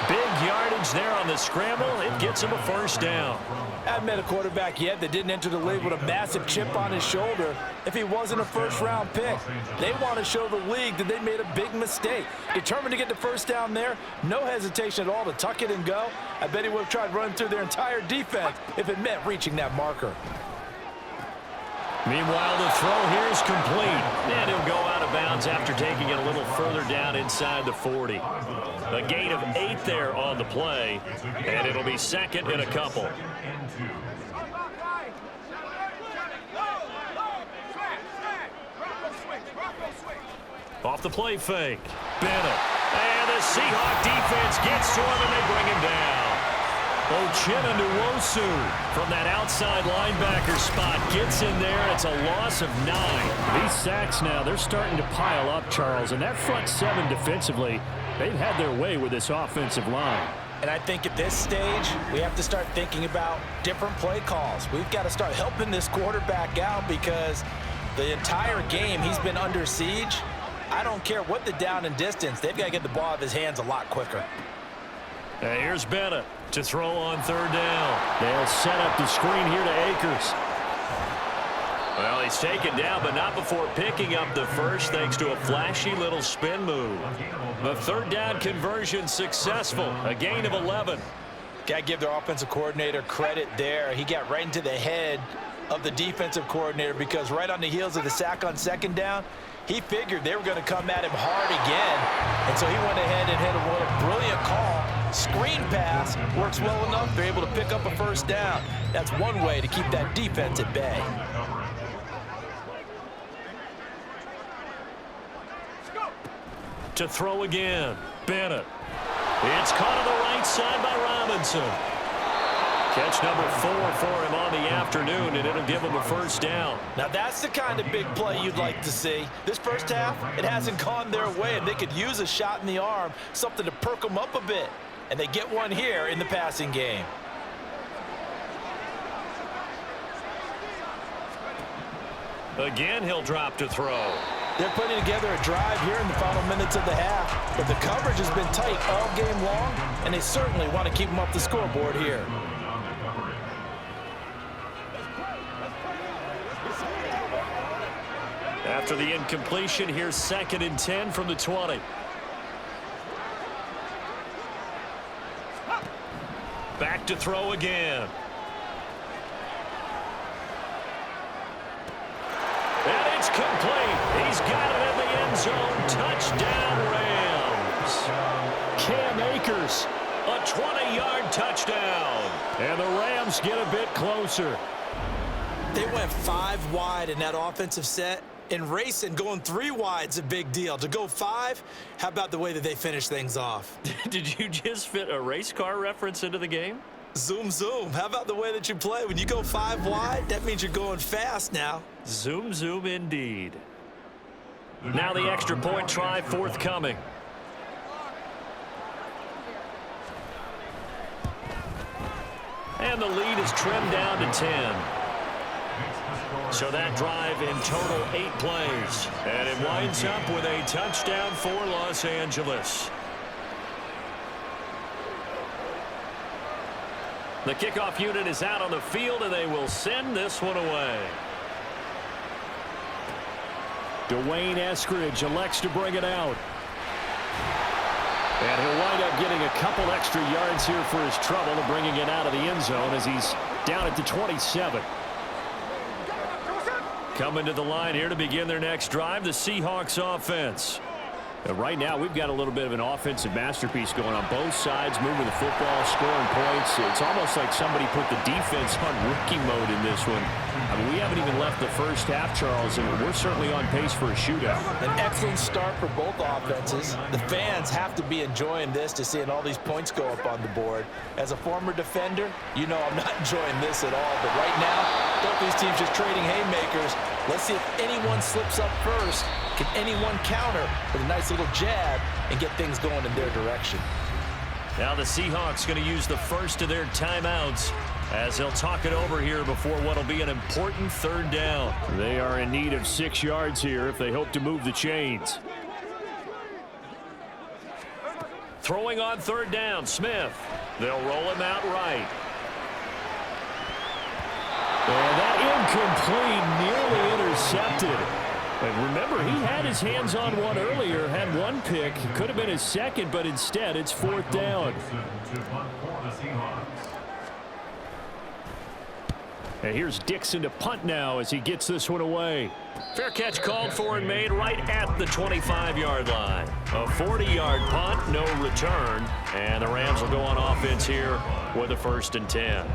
Big yardage there on the scramble. It gets him a 1st down. I haven't met a quarterback yet that didn't enter the league with a massive chip on his shoulder if he wasn't a first-round pick. They want to show the league that they made a big mistake. Determined to get the 1st down there, no hesitation at all to tuck it and go. I bet he would have tried running through their entire defense if it meant reaching that marker. Meanwhile, the throw here is complete. And he'll go out of bounds after taking it a little further down inside the 40. A gain of 8 there on the play, and it'll be 2nd and a couple. Off the play fake. Bennett. And the Seahawks defense gets to him, and they bring him down. Uchenna from that outside linebacker spot gets in there. It's a loss of 9. These sacks now, they're starting to pile up, Charles. And that front 7 defensively, they've had their way with this offensive line. And I think at this stage, we have to start thinking about different play calls. We've got to start helping this quarterback out because the entire game he's been under siege. I don't care what the down and distance. They've got to get the ball out of his hands a lot quicker. And here's Bennett to throw on 3rd down. They'll set up the screen here to Akers. Well, he's taken down, but not before picking up the 1st thanks to a flashy little spin move. The 3rd down conversion successful, a gain of 11. Got to give their offensive coordinator credit there. He got right into the head of the defensive coordinator because right on the heels of the sack on 2nd down, he figured they were going to come at him hard again. And so he went ahead and hit a brilliant call. Screen pass works well enough. They're able to pick up a 1st down. That's one way to keep that defense at bay. To throw again. Bennett. It's caught on the right side by Robinson. Catch number 4 for him on the afternoon, and it'll give him a 1st down. Now that's the kind of big play you'd like to see. This first half, it hasn't gone their way, and they could use a shot in the arm, something to perk them up a bit. And they get one here in the passing game. Again, he'll drop to throw. They're putting together a drive here in the final minutes of the half, but the coverage has been tight all game long, and they certainly want to keep them off the scoreboard here. After the incompletion, here's 2nd and 10 from the 20. Back to throw again. And it's complete. He's got it in the end zone. Touchdown, Rams. Cam Akers. A 20-yard touchdown. And the Rams get a bit closer. They went 5 wide in that offensive set. And racing, going 3 wide's a big deal. To go 5, how about the way that they finish things off? Did you just fit a race car reference into the game? Zoom, zoom. How about the way that you play? When you go 5 wide, that means you're going fast now. Zoom, zoom indeed. Now the extra point try forthcoming. And the lead is trimmed down to 10. So that drive in total 8 plays. And it winds up with a touchdown for Los Angeles. The kickoff unit is out on the field, and they will send this one away. Dwayne Eskridge elects to bring it out. And he'll wind up getting a couple extra yards here for his trouble and bringing it out of the end zone as he's down at the 27. Coming to the line here to begin their next drive, the Seahawks offense. And right now, we've got a little bit of an offensive masterpiece going on both sides, moving the football, scoring points. It's almost like somebody put the defense on rookie mode in this one. I mean, we haven't even left the first half, Charles, and we're certainly on pace for a shootout. An excellent start for both offenses. The fans have to be enjoying this to seeing all these points go up on the board. As a former defender, you know I'm not enjoying this at all, but right now, Both these teams just trading haymakers. Let's see if anyone slips up first. Can anyone counter with a nice little jab and get things going in their direction? Now the Seahawks going to use the first of their timeouts as they'll talk it over here before what will be an important third down. They are in need of 6 yards here if they hope to move the chains. Throwing on third down, Smith. They'll roll him out right. And that incomplete, nearly intercepted. And remember, he had his hands on one earlier, had one pick. Could have been his second, but instead it's fourth down. And here's Dixon to punt now as he gets this one away. Fair catch called for and made right at the 25-yard line. A 40-yard punt, no return. And the Rams will go on offense here with a 1st and 10.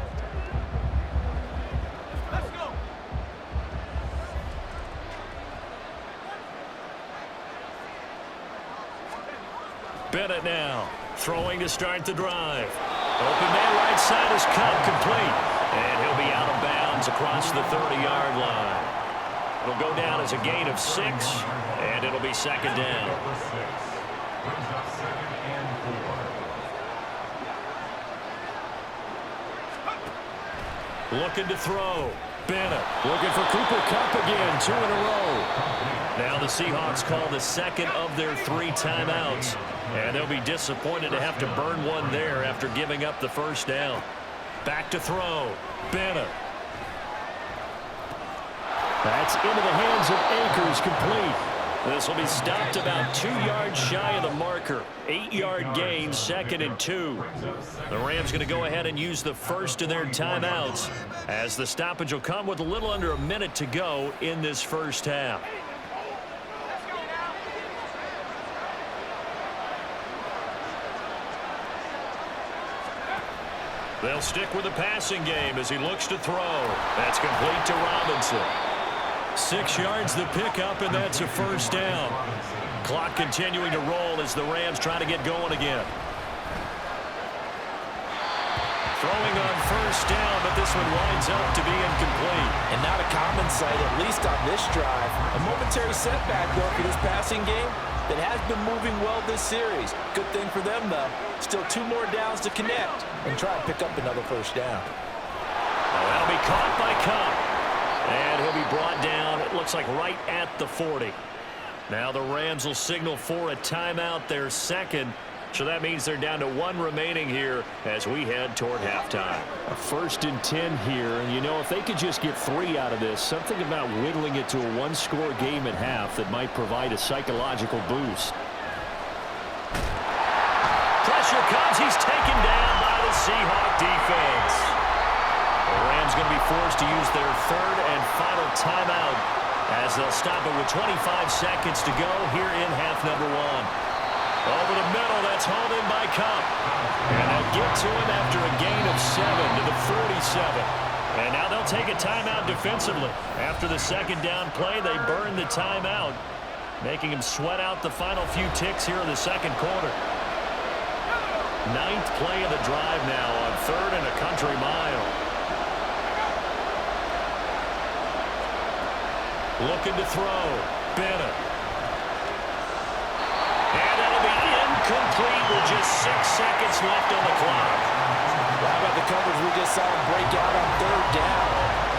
Bennett now throwing to start the drive. Open man right side is caught complete. And he'll be out of bounds across the 30-yard line. It'll go down as a gain of 6, and it'll be 2nd down. Looking to throw. Bennett looking for Cooper Kupp again, 2 in a row. Now the Seahawks call the second of their 3 timeouts. And they'll be disappointed to have to burn one there after giving up the 1st down. Back to throw. Bennett. That's into the hands of Akers, complete. This will be stopped about 2 yards shy of the marker. 8-yard gain, 2nd and 2. The Rams going to go ahead and use the first of their timeouts as the stoppage will come with a little under a minute to go in this first half. They'll stick with the passing game as he looks to throw. That's complete to Robinson. 6 yards the pickup, and that's a 1st down. Clock continuing to roll as the Rams try to get going again. Throwing on 1st down, but this one winds up to be incomplete. And not a common sight, at least on this drive. A momentary setback, though, for this passing game that has been moving well this series. Good thing for them, though. Still 2 more downs to connect and try and pick up another 1st down. That'll be caught by Kupp. And he'll be brought down, it looks like right at the 40. Now the Rams will signal for a timeout, their second. So that means they're down to 1 remaining here as we head toward halftime. A 1st and 10 here, and you know, if they could just get 3 out of this, something about whittling it to a 1-score game at half that might provide a psychological boost. Pressure comes, he's taken down by the Seahawk defense. The Rams going to be forced to use their 3rd and final timeout as they'll stop it with 25 seconds to go here in half number 1. Over the middle, that's hauled in by Kupp. And they'll get to him after a gain of 7 to the 47. And now they'll take a timeout defensively. After the 2nd down play, they burn the timeout, making him sweat out the final few ticks here in the 2nd quarter. 9th play of the drive now on 3rd and a country mile. Looking to throw. Bennett. And that'll be incomplete with just 6 seconds left on the clock. How about the coverage we just saw him break out on 3rd down?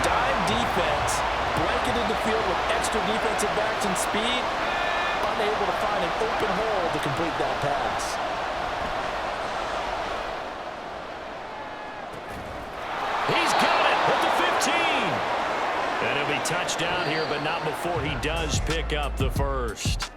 Dime defense, blanketed the field with extra defensive backs and speed, unable to find an open hole to complete that pass. He's got it at the 15. And he'll be touched down here, but not before he does pick up the 1st.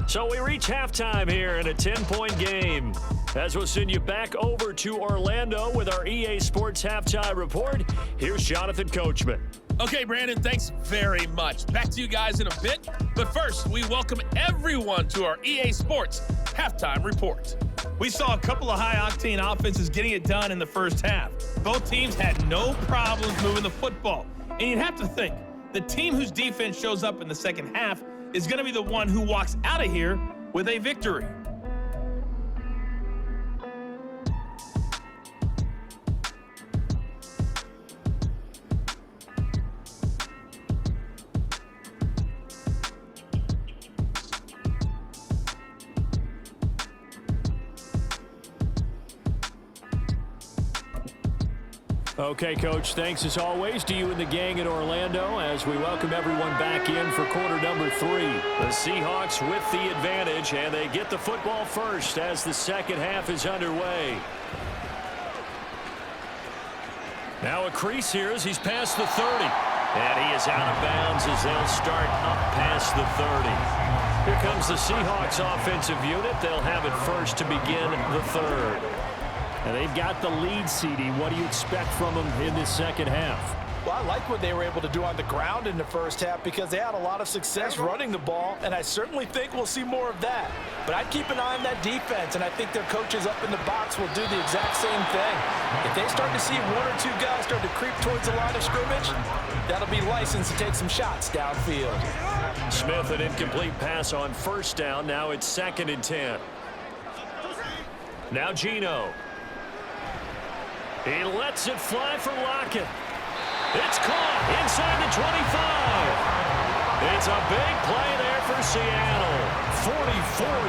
So we reach halftime here in a 10-point game. As we'll send you back over to Orlando with our EA Sports Halftime Report, here's Jonathan Coachman. Okay, Brandon, thanks very much. Back to you guys in a bit. But first, we welcome everyone to our EA Sports Halftime Report. We saw a couple of high-octane offenses getting it done in the first half. Both teams had no problems moving the football. And you'd have to think, the team whose defense shows up in the second half is going to be the one who walks out of here with a victory. Okay, Coach, thanks as always to you and the gang in Orlando as we welcome everyone back in for quarter number 3. The Seahawks with the advantage, and they get the football first as the second half is underway. Now a crease here as he's past the 30. And he is out of bounds as they'll start up past the 30. Here comes the Seahawks offensive unit. They'll have it first to begin the third. And they've got the lead, CD. What do you expect from them in this second half? Well, I like what they were able to do on the ground in the first half because they had a lot of success running the ball, and I certainly think we'll see more of that. But I'd keep an eye on that defense, and I think their coaches up in the box will do the exact same thing. If they start to see 1 or 2 guys start to creep towards the line of scrimmage, that'll be licensed to take some shots downfield. Smith, an incomplete pass on first down. Now it's 2nd and 10. Now Geno. He lets it fly for Lockett. It's caught inside the 25. It's a big play there for Seattle. 44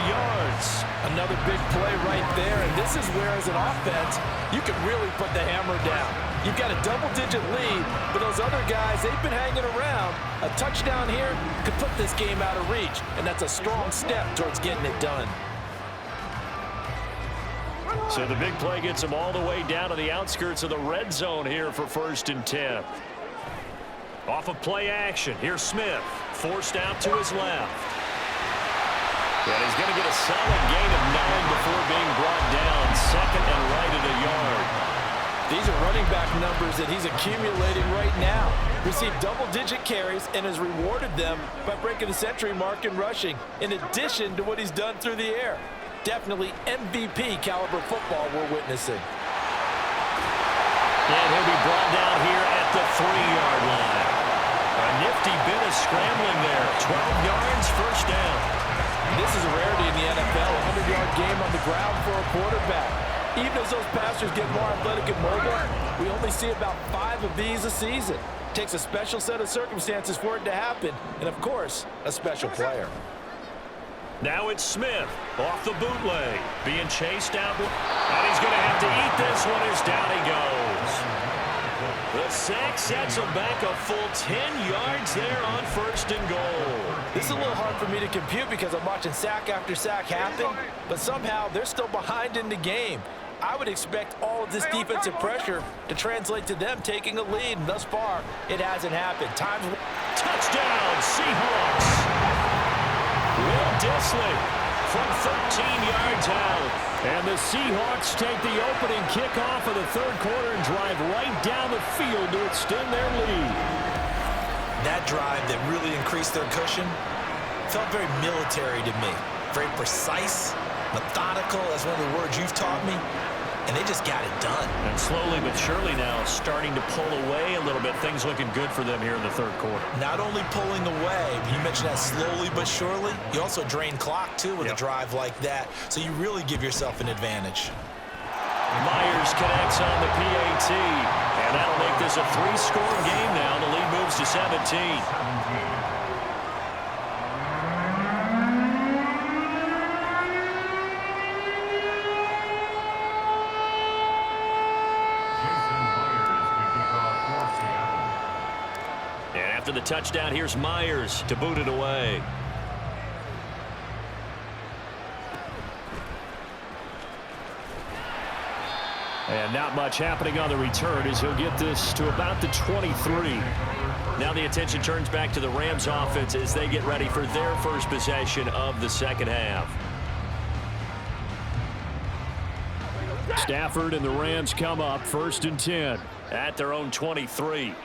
yards. Another big play right there, and this is where, as an offense, you can really put the hammer down. You've got a double-digit lead, but those other guys, they've been hanging around. A touchdown here could put this game out of reach, and that's a strong step towards getting it done. So the big play gets him all the way down to the outskirts of the red zone here for 1st and 10. Off of play action, here's Smith, forced out to his left. And he's going to get a solid gain of 9 before being brought down, 2nd and right at a yard. These are running back numbers that he's accumulating right now. Received double-digit carries and has rewarded them by breaking the century mark in rushing, in addition to what he's done through the air. Definitely MVP caliber football we're witnessing. And he'll be brought down here at the 3-yard line. A nifty bit of scrambling there. 12 yards, first down. This is a rarity in the NFL, a 100-yard game on the ground for a quarterback. Even as those passers get more athletic and mobile, we only see about 5 of these a season. Takes a special set of circumstances for it to happen, and of course, a special player. Now it's Smith off the bootleg, being chased out, and he's going to have to eat this one as down he goes. The sack sets him back a full 10 yards there on 1st and goal. This is a little hard for me to compute because I'm watching sack after sack happen, but somehow they're still behind in the game. I would expect all of this defensive pressure to translate to them taking a lead, and thus far, it hasn't happened. Touchdown, Seahawks! Will Dissly from 13 yards out. And the Seahawks take the opening kickoff of the 3rd quarter and drive right down the field to extend their lead. That drive that really increased their cushion felt very military to me. Very precise, methodical, as one of the words you've taught me. And they just got it done. And slowly but surely now starting to pull away a little bit. Things looking good for them here in the 3rd quarter. Not only pulling away, you mentioned that slowly but surely, you also drain clock too with a drive like that. So you really give yourself an advantage. Myers connects on the PAT. And that'll make this a 3-score game now. The lead moves to 17. After the touchdown, here's Myers to boot it away. And not much happening on the return as he'll get this to about the 23. Now the attention turns back to the Rams offense as they get ready for their first possession of the second half. Stafford and the Rams come up 1st and 10 at their own 23.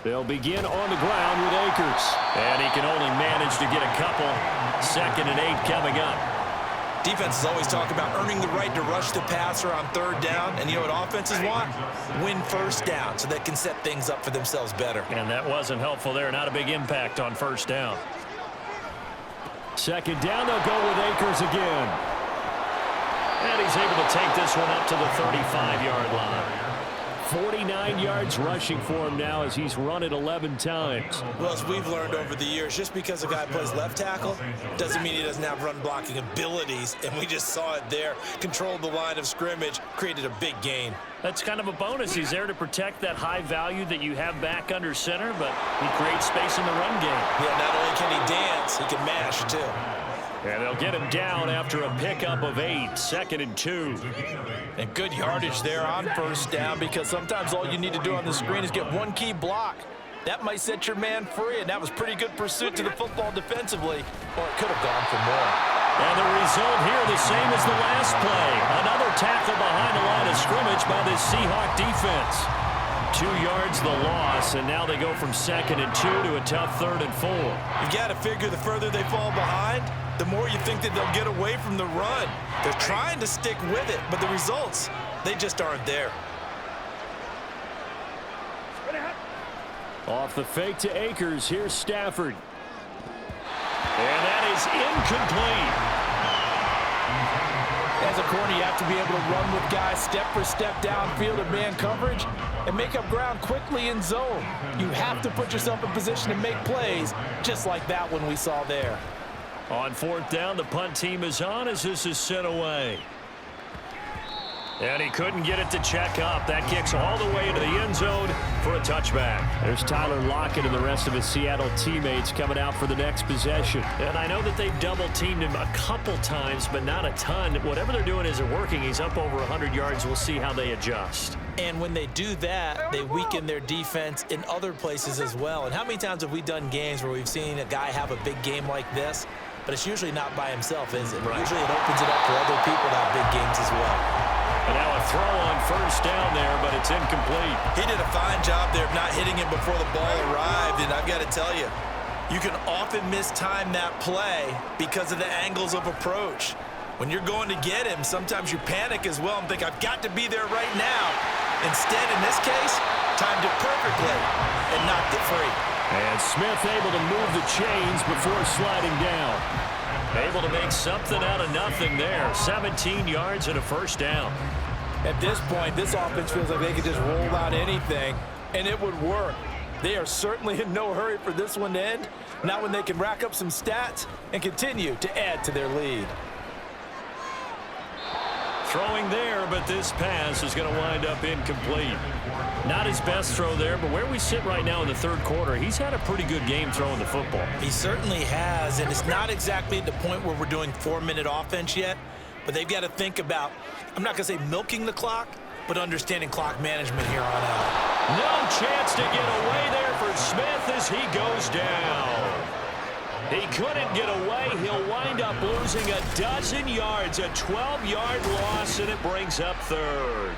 They'll begin on the ground with Akers. And he can only manage to get a couple. 2nd and 8 coming up. Defenses always talk about earning the right to rush the passer on 3rd down. And you know what offenses want? Win 1st down so they can set things up for themselves better. And that wasn't helpful there. Not a big impact on 1st down. 2nd down, they'll go with Akers again. And he's able to take this one up to the 35-yard line. 49 yards rushing for him now as he's run it 11 times. Well, as we've learned over the years, just because a guy plays left tackle doesn't mean he doesn't have run blocking abilities, and we just saw it there. Controlled the line of scrimmage, created a big gain. That's kind of a bonus. He's there to protect that high value that you have back under center, but he creates space in the run game. Yeah, not only can he dance, he can mash too. And they'll get him down after a pickup of 8, 2nd and 2. And good yardage there on first down, because sometimes all you need to do on the screen is get one key block. That might set your man free, and that was pretty good pursuit to the football defensively, or it could have gone for more. And the result here the same as the last play. Another tackle behind the line of scrimmage by this Seahawk defense. 2 yards the loss, and now they go from 2nd and 2 to a tough 3rd and 4. You got to figure the further they fall behind, the more you think that they'll get away from the run. They're trying to stick with it, but the results, they just aren't there. Off the fake to Akers, here's Stafford. And that is incomplete. As a corner, you have to be able to run with guys step for step downfield in man coverage and make up ground quickly in zone. You have to put yourself in position to make plays, just like that one we saw there. On 4th down, the punt team is on as this is sent away. And he couldn't get it to check up. That kicks all the way into the end zone for a touchback. There's Tyler Lockett and the rest of his Seattle teammates coming out for the next possession. And I know that they've double-teamed him a couple times, but not a ton. Whatever they're doing isn't working. He's up over 100 yards. We'll see how they adjust. And when they do that, they weaken their defense in other places as well. And how many times have we done games where we've seen a guy have a big game like this, but it's usually not by himself, is it? Right. Usually it opens it up for other people to have big games as well. And now a throw on first down there, but it's incomplete. He did a fine job there of not hitting him before the ball arrived, and I've got to tell you, you can often mistime that play because of the angles of approach. When you're going to get him, sometimes you panic as well and think, I've got to be there right now. Instead, in this case, timed it perfectly and knocked it free. And Smith able to move the chains before sliding down. Able to make something out of nothing there. 17 yards and a first down. At this point, this offense feels like they could just roll out anything, and it would work. They are certainly in no hurry for this one to end. Now when they can rack up some stats and continue to add to their lead. Throwing there, but this pass is going to wind up incomplete. Not his best throw there, but where we sit right now in the 3rd quarter, he's had a pretty good game throwing the football. He certainly has, and it's not exactly at the point where we're doing 4-minute offense yet, but they've got to think about, I'm not going to say milking the clock, but understanding clock management here on out. No chance to get away there for Smith as he goes down. He couldn't get away. He'll wind up losing a dozen yards, a 12-yard loss, and it brings up 3rd.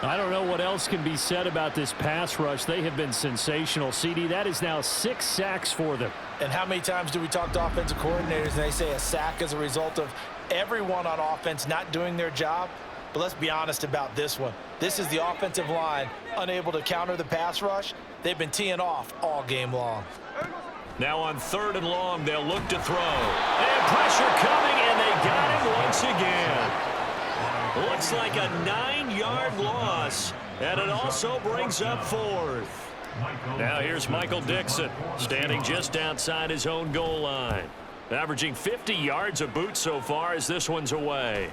I don't know what else can be said about this pass rush. They have been sensational. CD, that is now 6 sacks for them. And how many times do we talk to offensive coordinators and they say a sack is a result of everyone on offense not doing their job? But let's be honest about this one. This is the offensive line unable to counter the pass rush. They've been teeing off all game long. Now on 3rd and long, they'll look to throw. And pressure coming, and they got him once again. Looks like a 9-yard loss, and it also brings up 4th. Now here's Michael Dixon, standing just outside his own goal line. Averaging 50 yards a boot so far as this one's away.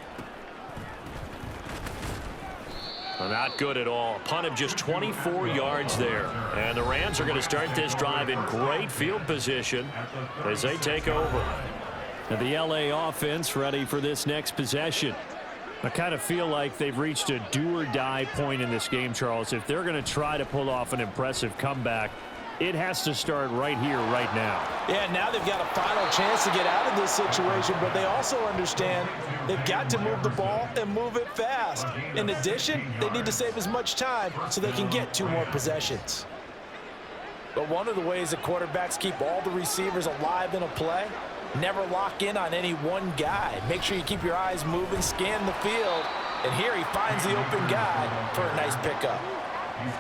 Not good at all. Punt of just 24 yards there. And the Rams are going to start this drive in great field position as they take over. And the LA offense ready for this next possession. I kind of feel like they've reached a do-or-die point in this game, Charles. If they're going to try to pull off an impressive comeback, it has to start right here, right now. Yeah, now they've got a final chance to get out of this situation, but they also understand they've got to move the ball and move it fast. In addition, they need to save as much time so they can get 2 more possessions. But one of the ways that quarterbacks keep all the receivers alive in a play, never lock in on any one guy. Make sure you keep your eyes moving, scan the field, and here he finds the open guy for a nice pickup.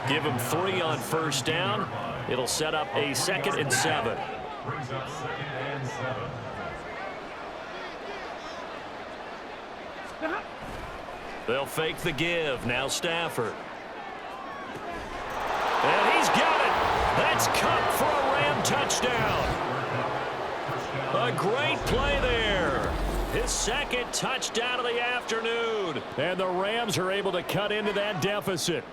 Give him 3 on first down. It'll set up a 2nd and 7. Brings up 2nd and 7. They'll fake the give. Now Stafford. And he's got it. That's Cup for a Ram touchdown. A great play there. His second touchdown of the afternoon. And the Rams are able to cut into that deficit.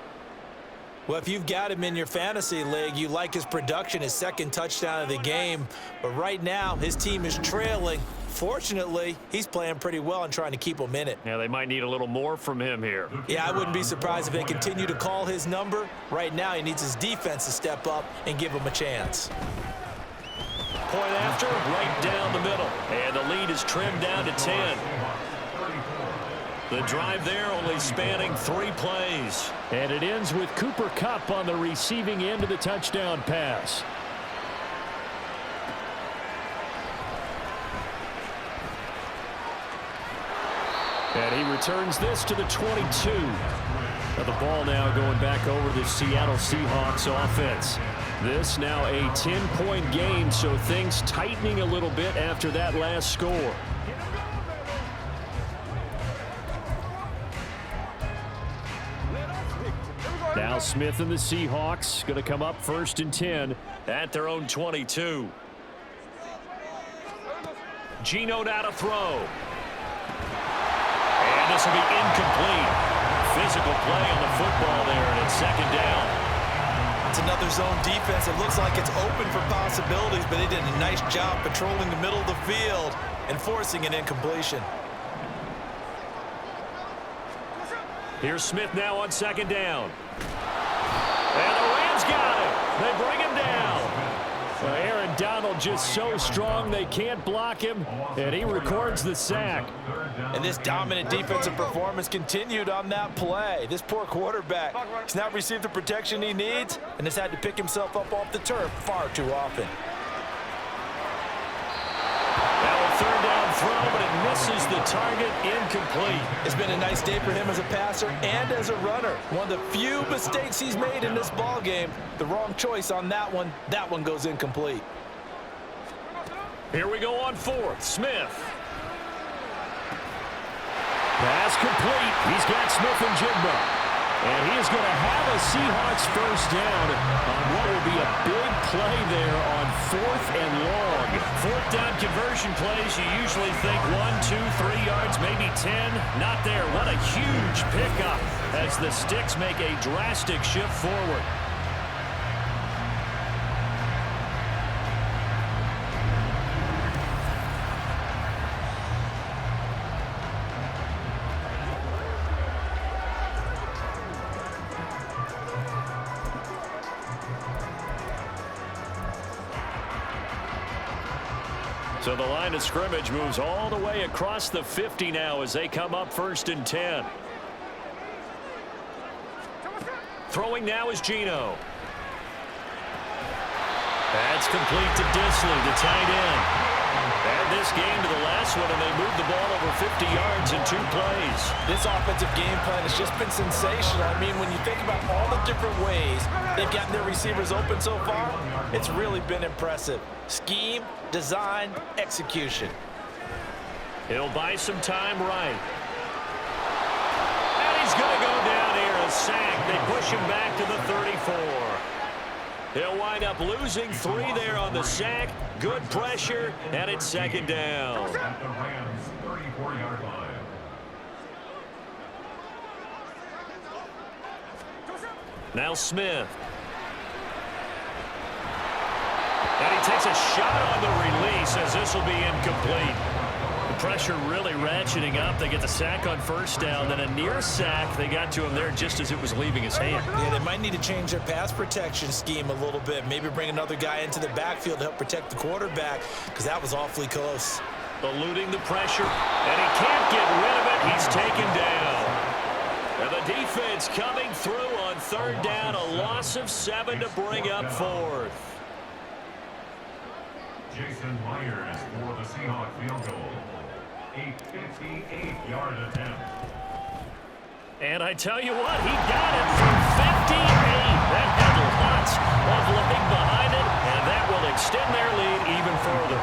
Well, if you've got him in your fantasy league, you like his production, his second touchdown of the game. But right now, his team is trailing. Fortunately, he's playing pretty well and trying to keep them in it. Yeah, they might need a little more from him here. Yeah, I wouldn't be surprised if they continue to call his number. Right now, he needs his defense to step up and give him a chance. Point after, right down the middle. And the lead is trimmed down to 10. The drive there only spanning 3 plays. And it ends with Cooper Kupp on the receiving end of the touchdown pass. And he returns this to the 22. Now the ball now going back over the Seattle Seahawks offense. This now a 10-point game, so things tightening a little bit after that last score. Now Smith and the Seahawks going to come up 1st and 10 at their own 22. Geno now to throw. And this will be incomplete. Physical play on the football there, and it's 2nd down. It's another zone defense. It looks like it's open for possibilities, but they did a nice job patrolling the middle of the field and forcing an incompletion. Here's Smith now on 2nd down. And the Rams got him. They bring him down. Well, Aaron Donald just so strong they can't block him, and he records the sack. And this dominant defensive performance continued on that play. This poor quarterback has not received the protection he needs and has had to pick himself up off the turf far too often. Now a 3rd down throw, but it misses the target, incomplete. It's been a nice day for him as a passer and as a runner. One of the few mistakes he's made in this ball game. The wrong choice on that one. That one goes incomplete. Here we go on 4th. Smith. Pass complete. He's got Smith and Jigba. And he is going to have a Seahawks 1st down on what will be a big play there on 4th and long. 4th down conversion plays, you usually think 1, 2, 3 yards, maybe 10. Not there. What a huge pickup as the Sticks make a drastic shift forward. So the line of scrimmage moves all the way across the 50 now as they come up 1st and 10. Throwing now is Geno. That's complete to Disley, the tight end. Add this game to the last one, and they moved the ball over 50 yards in 2 plays. This offensive game plan has just been sensational. I mean, when you think about all the different ways they've gotten their receivers open so far, it's really been impressive. Scheme, design, execution. He'll buy some time right. And he's going to go down here, a sack. They push him back to the 34. He'll wind up losing 3 there on the sack. Good pressure, and it's 2nd down. At the Rams' 34-yard line. Now Smith. And he takes a shot on the release as this will be incomplete. The pressure really ratcheting up. They get the sack on 1st down, then a near sack. They got to him there just as it was leaving his hand. Yeah, they might need to change their pass protection scheme a little bit. Maybe bring another guy into the backfield to help protect the quarterback, because that was awfully close. Eluding the pressure, and he can't get rid of it. He's taken down. And the defense coming through on 3rd down, a loss of 7 to bring up 4th. Jason Myers for the Seahawks field goal. A 58-yard attempt. And I tell you what, he got it from 58. That had lots of leg behind it, and that will extend their lead even further.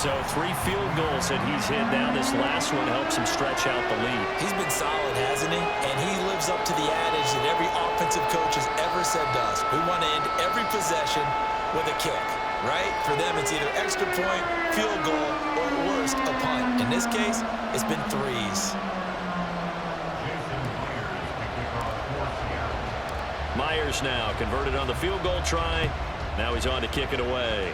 So 3 field goals that he's hit now. This last one helps him stretch out the lead. He's been solid, hasn't he? And he lives up to the adage that every offensive coach has ever said to us. We want to end every possession with a kick, right? For them, it's either extra point, field goal, or at worst, a punt. In this case, it's been 3s. Myers now converted on the field goal try. Now he's on to kick it away.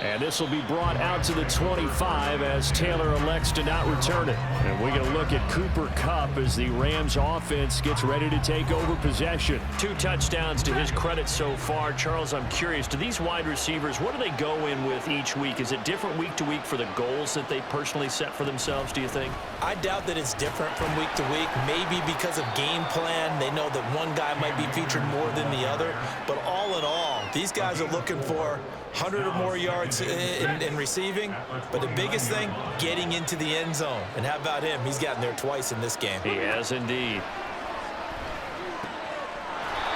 And this will be brought out to the 25 as Taylor elects to not return it. And we're going to look at Cooper Kupp as the Rams offense gets ready to take over possession. 2 touchdowns to his credit so far. Charles, I'm curious, do these wide receivers, what do they go in with each week? Is it different week to week for the goals that they personally set for themselves, do you think? I doubt that it's different from week to week. Maybe because of game plan, they know that one guy might be featured more than the other. But all in all, these guys are looking for 100 or more yards in receiving, but the biggest thing, getting into the end zone. And how about him? He's gotten there twice in this game. He has indeed.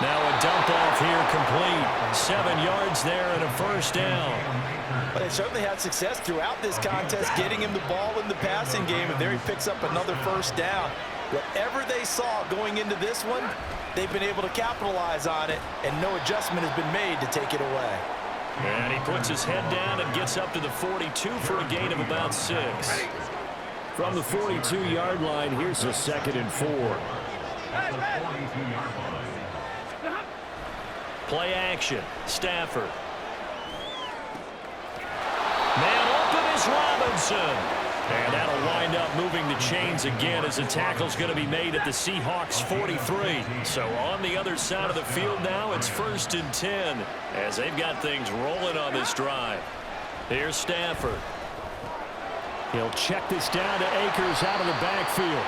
Now a dump off here complete. 7 yards there and a first down. But they certainly had success throughout this contest, getting him the ball in the passing game, and there he picks up another first down. Whatever they saw going into this one, they've been able to capitalize on it, and no adjustment has been made to take it away. And he puts his head down and gets up to the 42 for a gain of about 6. From the 42-yard line, here's a 2nd and 4. Play action. Stafford. Man open is Robinson. And that'll wind up moving the chains again as the tackle's going to be made at the Seahawks 43. So on the other side of the field now, it's 1st and 10 as they've got things rolling on this drive. Here's Stafford. He'll check this down to Akers out of the backfield.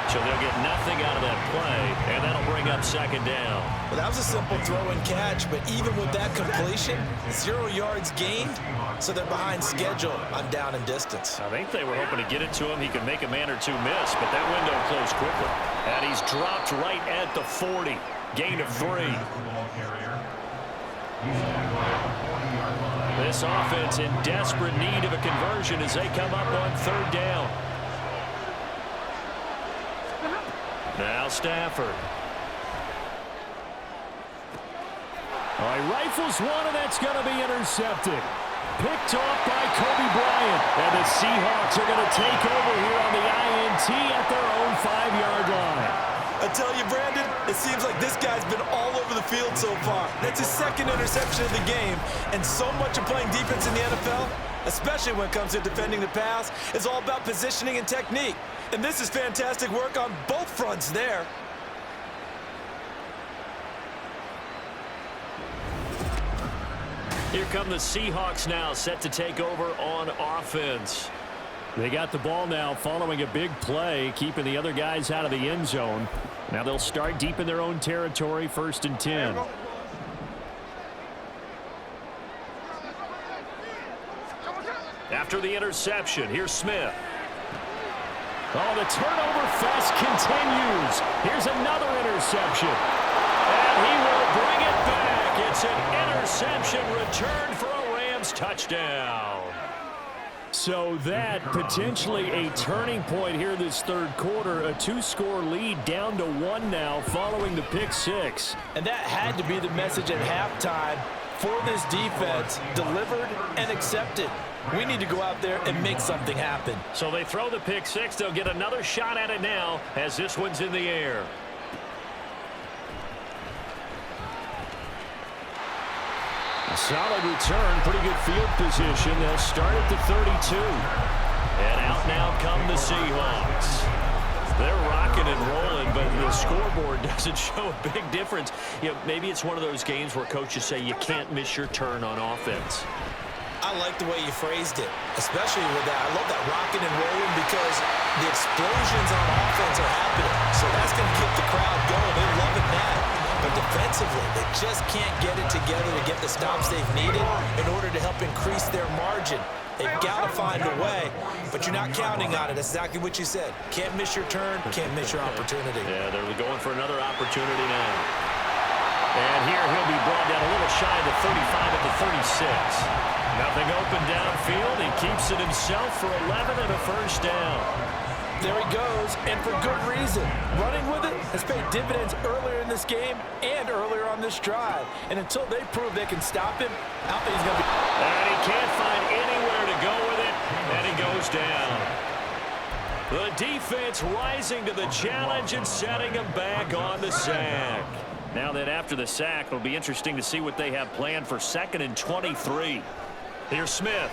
So they'll get nothing out of that play, and that'll bring up 2nd down. Well, that was a simple throw and catch, but even with that completion, 0 yards gained, so they're behind schedule on down and distance. I think they were hoping to get it to him. He could make a man or 2 miss, but that window closed quickly. And he's dropped right at the 40. Gain of 3. This offense in desperate need of a conversion as they come up on 3rd down. Now Stafford. All right, rifles one, and that's going to be intercepted. Picked off by Kobe Bryant. And the Seahawks are going to take over here on the INT at their own 5-yard line. I tell you, Brandon, it seems like this guy's been all over the field so far. That's his 2nd interception of the game. And so much of playing defense in the NFL, especially when it comes to defending the pass, is all about positioning and technique. And this is fantastic work on both fronts there. Here come the Seahawks now, set to take over on offense. They got the ball now following a big play, keeping the other guys out of the end zone. Now they'll start deep in their own territory, 1st and 10. After the interception, here's Smith. Oh, the turnover fest continues. Here's another interception. And he will bring it back. It's an interception return for a Rams touchdown. So that potentially a turning point here this 3rd quarter. A 2-score lead down to 1 now following the pick 6. And that had to be the message at halftime for this defense. Delivered and accepted. We need to go out there and make something happen. So they throw the pick 6. They'll get another shot at it now as this one's in the air. A solid return, pretty good field position. They'll start at the 32. And out now come the Seahawks. They're rocking and rolling, but the scoreboard doesn't show a big difference. You know, maybe it's one of those games where coaches say you can't miss your turn on offense. I like the way you phrased it, especially with that. I love that rocking and rolling because the explosions on offense are happening. So that's going to keep the crowd going. They're loving that. But defensively, they just can't get it together to get the stops they've needed in order to help increase their margin. They've got to find a way, but you're not counting on it. That's exactly what you said. Can't miss your turn, can't miss your opportunity. Yeah, they're going for another opportunity now. And here he'll be brought down a little shy of the 35 at the 36. Nothing open downfield. He keeps it himself for 11 and a first down. There he goes, and for good reason. Running with it has paid dividends earlier in this game and earlier on this drive. And until they prove they can stop him, I don't think he's going to be... And he can't find anywhere to go with it, and he goes down. The defense rising to the challenge and setting him back on the sack. Now that after the sack, it'll be interesting to see what they have planned for 2nd and 23. Here's Smith,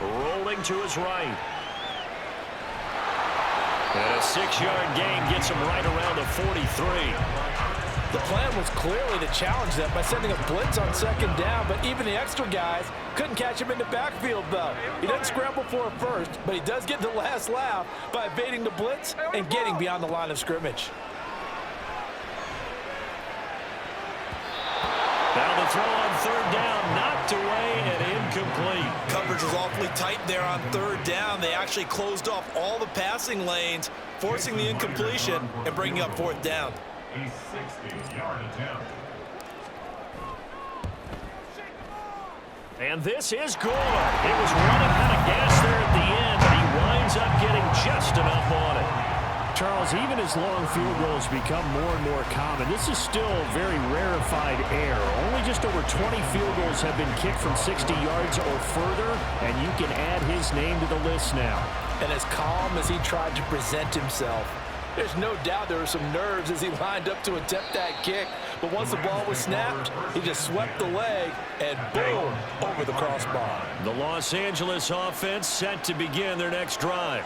rolling to his right. And a 6-yard gain gets him right around the 43. The plan was clearly to challenge them by sending a blitz on 2nd down, but even the extra guys couldn't catch him in the backfield, though. He doesn't scramble for a first, but he does get the last laugh by evading the blitz and getting beyond the line of scrimmage. Now the throw on 3rd down, knocked away and incomplete. Coverage was awfully tight there on 3rd down. They actually closed off all the passing lanes, forcing the incompletion and bringing up 4th down. A 60-yard attempt. And this is good. It was running out of gas there at the end, but he winds up getting just enough on it. Charles, even as long field goals become more and more common, this is still very rarefied air. Only just over 20 field goals have been kicked from 60 yards or further, and you can add his name to the list now. And as calm as he tried to present himself, there's no doubt there were some nerves as he lined up to attempt that kick. But once the ball was snapped, he just swept the leg and boom, over the crossbar. The Los Angeles offense set to begin their next drive.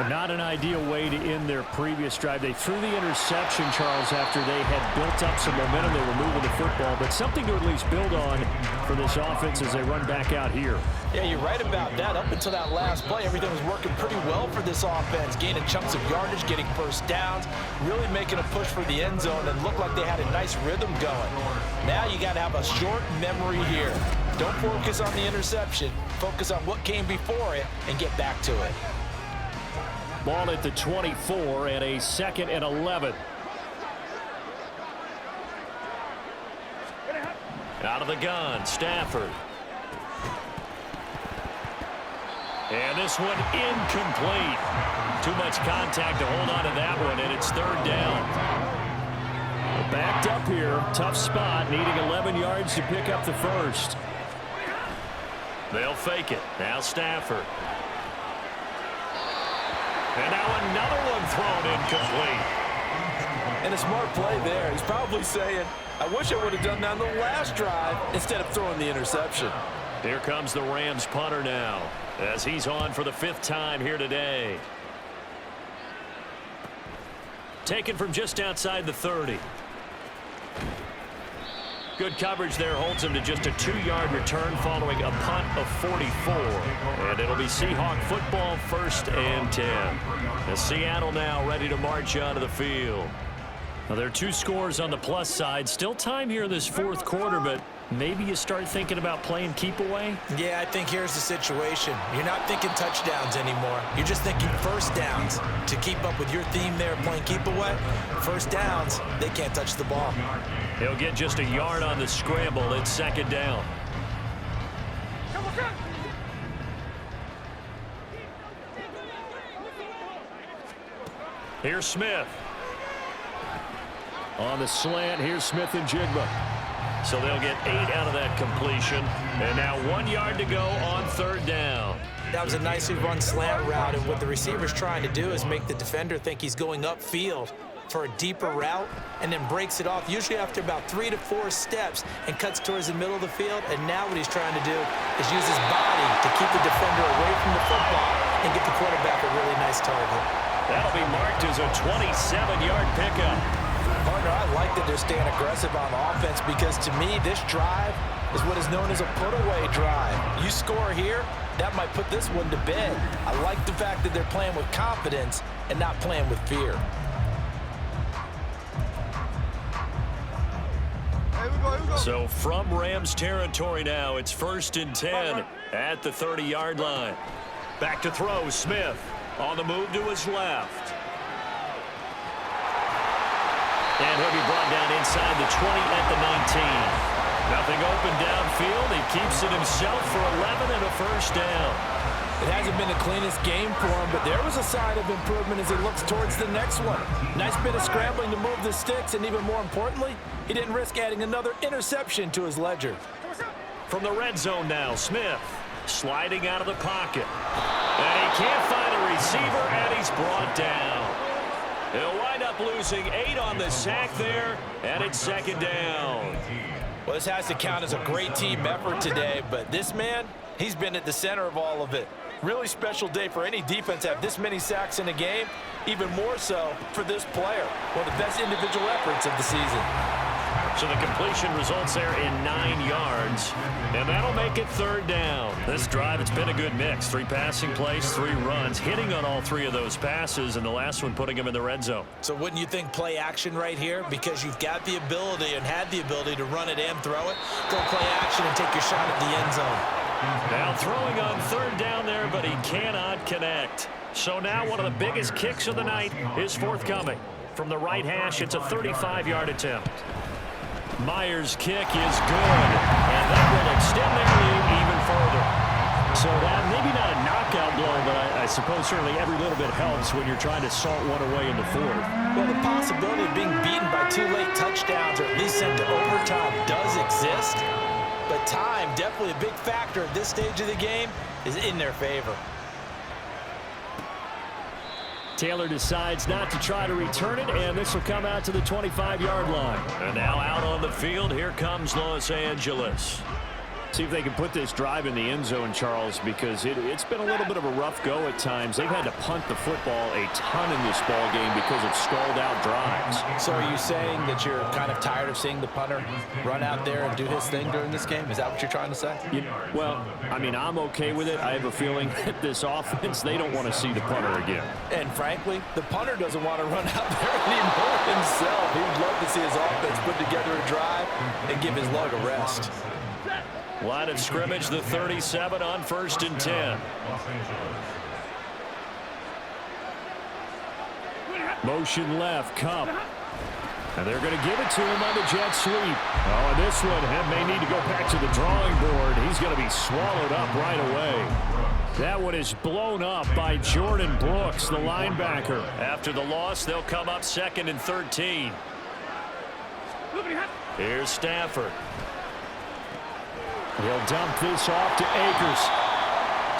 Not an ideal way to end their previous drive. They threw the interception, Charles, after they had built up some momentum. They were moving the football, but something to at least build on for this offense as they run back out here. Yeah, you're right about that. Up until that last play, everything was working pretty well for this offense, gaining chunks of yardage, getting first downs, really making a push for the end zone, and looked like they had a nice rhythm going. Now you got to have a short memory here. Don't focus on the interception. Focus on what came before it and get back to it. Ball at the 24 and a 2nd and 11. Out of the gun, Stafford. And this one incomplete. Too much contact to hold on to that one, and it's 3rd down. Backed up here, tough spot, needing 11 yards to pick up the first. They'll fake it. Now Stafford. And now another one thrown incomplete. And a smart play there. He's probably saying, I wish I would have done that on the last drive instead of throwing the interception. Here comes the Rams punter now as he's on for the 5th time here today. Taken from just outside the 30. Good coverage there holds him to just a 2-yard return following a punt of 44. And it'll be Seahawk football, 1st and 10. As Seattle now ready to march onto the field. Now there are 2 scores on the plus side. Still time here in this 4th quarter, but maybe you start thinking about playing keep away? Yeah, I think here's the situation. You're not thinking touchdowns anymore. You're just thinking first downs. To keep up with your theme there, playing keep away, first downs, they can't touch the ball. He'll get just a yard on the scramble. It's 2nd down. Here's Smith. On the slant, here's Smith and Jigba. So they'll get 8 out of that completion. And now 1 yard to go on 3rd down. That was a nicely run slant route, and what the receiver's trying to do is make the defender think he's going upfield for a deeper route and then breaks it off, usually after about 3 to 4 steps, and cuts towards the middle of the field. And now what he's trying to do is use his body to keep the defender away from the football and get the quarterback a really nice target. That'll be marked as a 27-yard pickup. Partner, I like that they're staying aggressive on offense because, to me, this drive is what is known as a put-away drive. You score here, that might put this one to bed. I like the fact that they're playing with confidence and not playing with fear. So from Rams territory now, it's 1st and 10 at the 30-yard line. Back to throw, Smith on the move to his left. And he'll be brought down inside the 20 at the 19. Nothing open downfield. He keeps it himself for 11 and a first down. It hasn't been the cleanest game for him, but there was a sign of improvement as he looks towards the next one. Nice bit of scrambling to move the sticks, and even more importantly, he didn't risk adding another interception to his ledger. From the red zone now, Smith sliding out of the pocket. And he can't find a receiver, and he's brought down. He'll wind up losing 8 on the sack there, and it's second down. Well, this has to count as a great team effort today, but this man, he's been at the center of all of it. Really special day for any defense to have this many sacks in a game, even more so for this player. One of the best individual efforts of the season. So the completion results there in 9 yards, and that'll make it third down. This drive, it's been a good mix. 3 passing plays, 3 runs, hitting on all 3 of those passes, and the last one putting him in the red zone. So wouldn't you think play action right here? Because you've got the ability and had the ability to run it and throw it. Go play action and take your shot at the end zone. Now throwing on third down there, but he cannot connect. So now one of the biggest kicks of the night is forthcoming. From the right hash, it's a 35-yard attempt. Myers' kick is good, and that will extend their lead even further. So that maybe not a knockout blow, but I suppose certainly every little bit helps when you're trying to salt one away in the fourth. Well, the possibility of being beaten by 2 late touchdowns or at least sent to overtime does exist, but time, definitely a big factor at this stage of the game, is in their favor. Taylor decides not to try to return it, and this will come out to the 25-yard line. And now out on the field, here comes Los Angeles. See if they can put this drive in the end zone, Charles, because it's been a little bit of a rough go at times. They've had to punt the football a ton in this ball game because of stalled-out drives. So are you saying that you're kind of tired of seeing the punter run out there and do his thing during this game? Is that what you're trying to say? Well, I mean, I'm okay with it. I have a feeling that this offense, they don't want to see the punter again. And frankly, the punter doesn't want to run out there anymore himself. He would love to see his offense put together a drive and give his lug a rest. Line of scrimmage, the 37 on 1st and 10. Motion left, Cup. And they're going to give it to him on the jet sweep. Oh, and this one may need to go back to the drawing board. He's going to be swallowed up right away. That one is blown up by Jordan Brooks, the linebacker. After the loss, they'll come up 2nd and 13. Here's Stafford. He'll dump this off to Akers.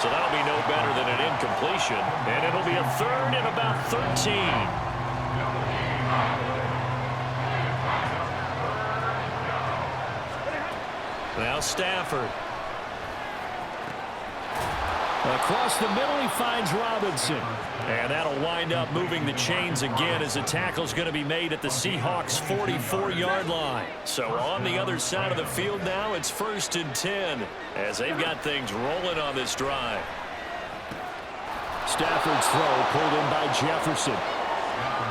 So that'll be no better than an incompletion. And it'll be a 3rd and about 13. Now Stafford. Across the middle, he finds Robinson. And that'll wind up moving the chains again as the tackle's going to be made at the Seahawks' 44-yard line. So on the other side of the field now, it's 1st and 10 as they've got things rolling on this drive. Stafford's throw pulled in by Jefferson.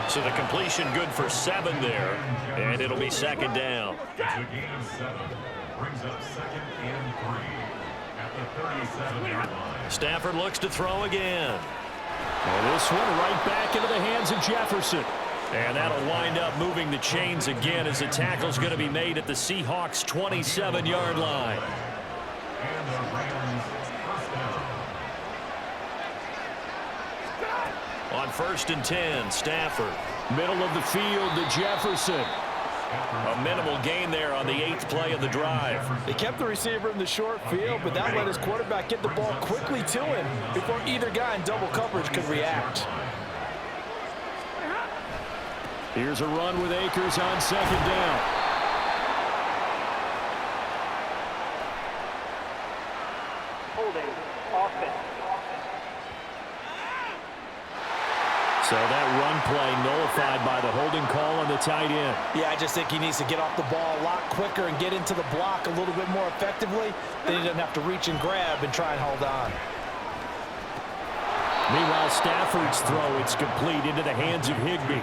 So the completion good for 7 there, and it'll be 2nd down. It's a gain of 7. Brings up 2nd and 3 at the 37-yard line. Stafford looks to throw again. And this one right back into the hands of Jefferson. And that'll wind up moving the chains again as the tackle's going to be made at the Seahawks' 27-yard line. And the Rams first down. On 1st and 10, Stafford. Middle of the field to Jefferson. A minimal gain there on the 8th play of the drive. They kept the receiver in the short field, but that let his quarterback get the ball quickly to him before either guy in double coverage could react. Here's a run with Akers on 2nd down. Holding offense. So that run play nullified by the holding call on the tight end. Yeah, I just think he needs to get off the ball a lot quicker and get into the block a little bit more effectively. Then he doesn't have to reach and grab and try and hold on. Meanwhile, Stafford's throw, it's complete into the hands of Higbee.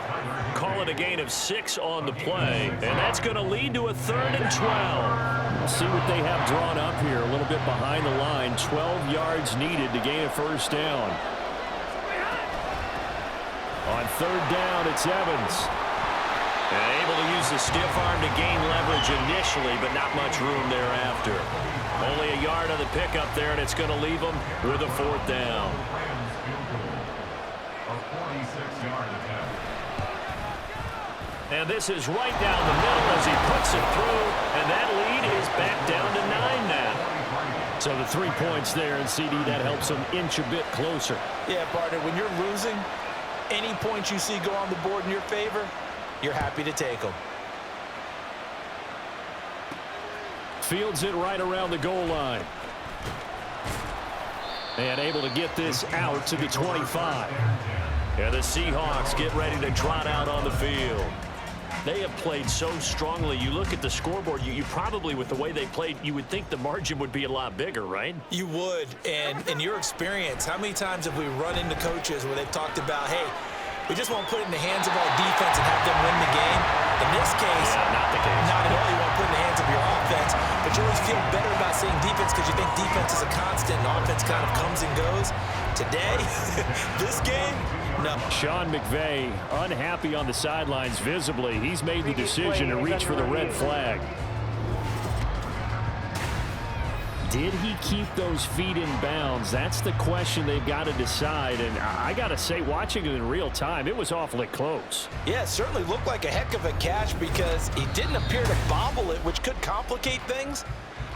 Call it a gain of 6 on the play, and that's going to lead to a 3rd and 12. Let's see what they have drawn up here. A little bit behind the line. 12 yards needed to gain a 1st down. On 3rd down, it's Evans. And able to use the stiff arm to gain leverage initially, but not much room thereafter. Only a yard on the pickup there, and it's going to leave them with a 4th down. And this is right down the middle as he puts it through, and that lead is back down to 9 now. So the 3 points there, and CD, that helps them inch a bit closer. Yeah, partner, when you're losing, any points you see go on the board in your favor, you're happy to take them. Fields it right around the goal line. And able to get this out to the 25. And the Seahawks get ready to trot out on the field. They have played so strongly. You look at the scoreboard, you probably, with the way they played, you would think the margin would be a lot bigger, right? You would. And in your experience, how many times have we run into coaches where they've talked about, hey, we just want to put it in the hands of our defense and have them win the game? In this case, not the case. Not at all. You want to put it in the hands of your offense, but you always feel better about saying defense because you think defense is a constant and offense kind of comes and goes. Today, this game, no. Sean McVay unhappy on the sidelines visibly. He's made the decision to reach for the red flag. Did he keep those feet in bounds? That's the question they've got to decide. And I got to say, watching it in real time, it was awfully close. Yeah, it certainly looked like a heck of a catch because he didn't appear to bobble it, which could complicate things.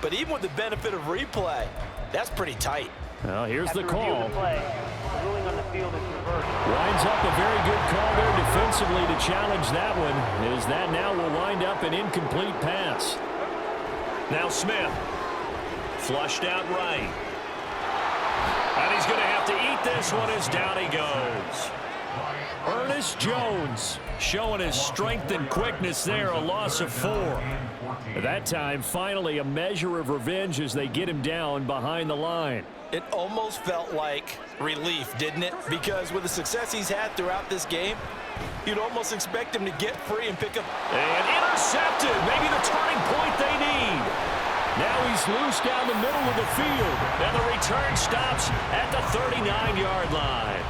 But even with the benefit of replay, that's pretty tight. Well, here's the call. Ruling on the field is reversed. Winds up a very good call there defensively to challenge that one, as that now will wind up an incomplete pass. Now Smith. Flushed out right. And he's going to have to eat this one as down he goes. Ernest Jones showing his strength and quickness there, a loss of 4. At that time, finally a measure of revenge as they get him down behind the line. It almost felt like relief, didn't it? Because with the success he's had throughout this game, you'd almost expect him to get free and pick up. And intercepted. Maybe the turning point they need. Now he's loose down the middle of the field. And the return stops at the 39-yard line.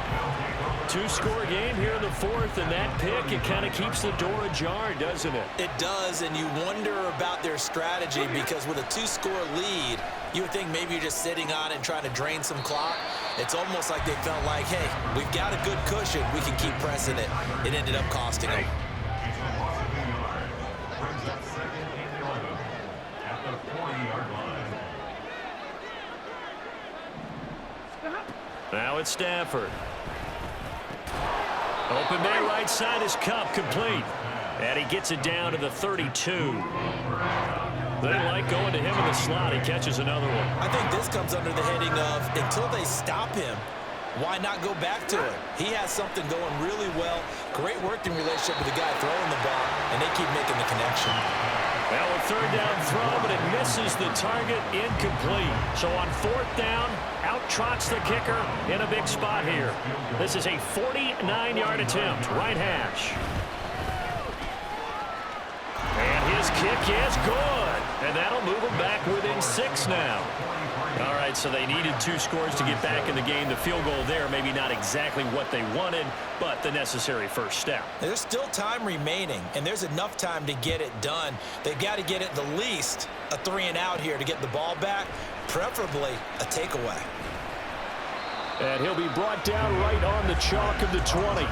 2-score game here in the 4th, and that pick, it kind of keeps the door ajar, doesn't it? It does, and you wonder about their strategy because with a 2-score lead, you would think maybe you're just sitting on it and trying to drain some clock. It's almost like they felt like, hey, we've got a good cushion. We can keep pressing it. It ended up costing them. Now it's Stafford. Open man right side is Cup, complete. And he gets it down to the 32. They like going to him in the slot. He catches another one. I think this comes under the heading of until they stop him, why not go back to it? He has something going really well. Great working relationship with the guy throwing the ball, and they keep making the connection. Well, a 3rd down throw, but it misses the target, incomplete. So on 4th down, out trots the kicker in a big spot here. This is a 49-yard attempt, right hash. And his kick is good. And that'll move them back within 6 now. All right, so they needed 2 scores to get back in the game. The field goal there, maybe not exactly what they wanted, but the necessary first step. There's still time remaining, and there's enough time to get it done. They've got to get at the least a 3-and-out here to get the ball back, preferably a takeaway. And he'll be brought down right on the chalk of the 20.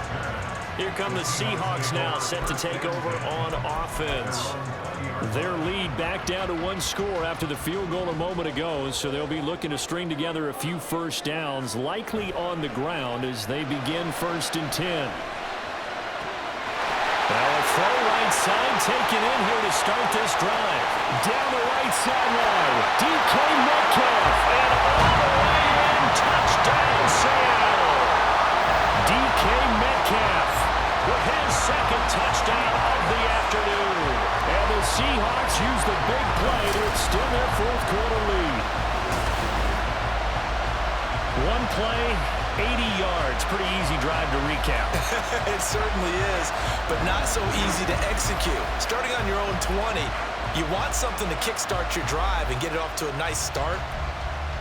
Here come the Seahawks now, set to take over on offense. Their lead back down to 1 score after the field goal a moment ago, so they'll be looking to string together a few first downs, likely on the ground as they begin 1st and 10. Now a throw right side taken in here to start this drive. Down the right sideline, DK Metcalf. And all the way in, touchdown Seattle. DK Metcalf with his 2nd touchdown of the afternoon. And the Seahawks use the big play to extend their 4th quarter lead. 1 play, 80 yards. Pretty easy drive to recap. It certainly is, but not so easy to execute. Starting on your own 20, you want something to kickstart your drive and get it off to a nice start.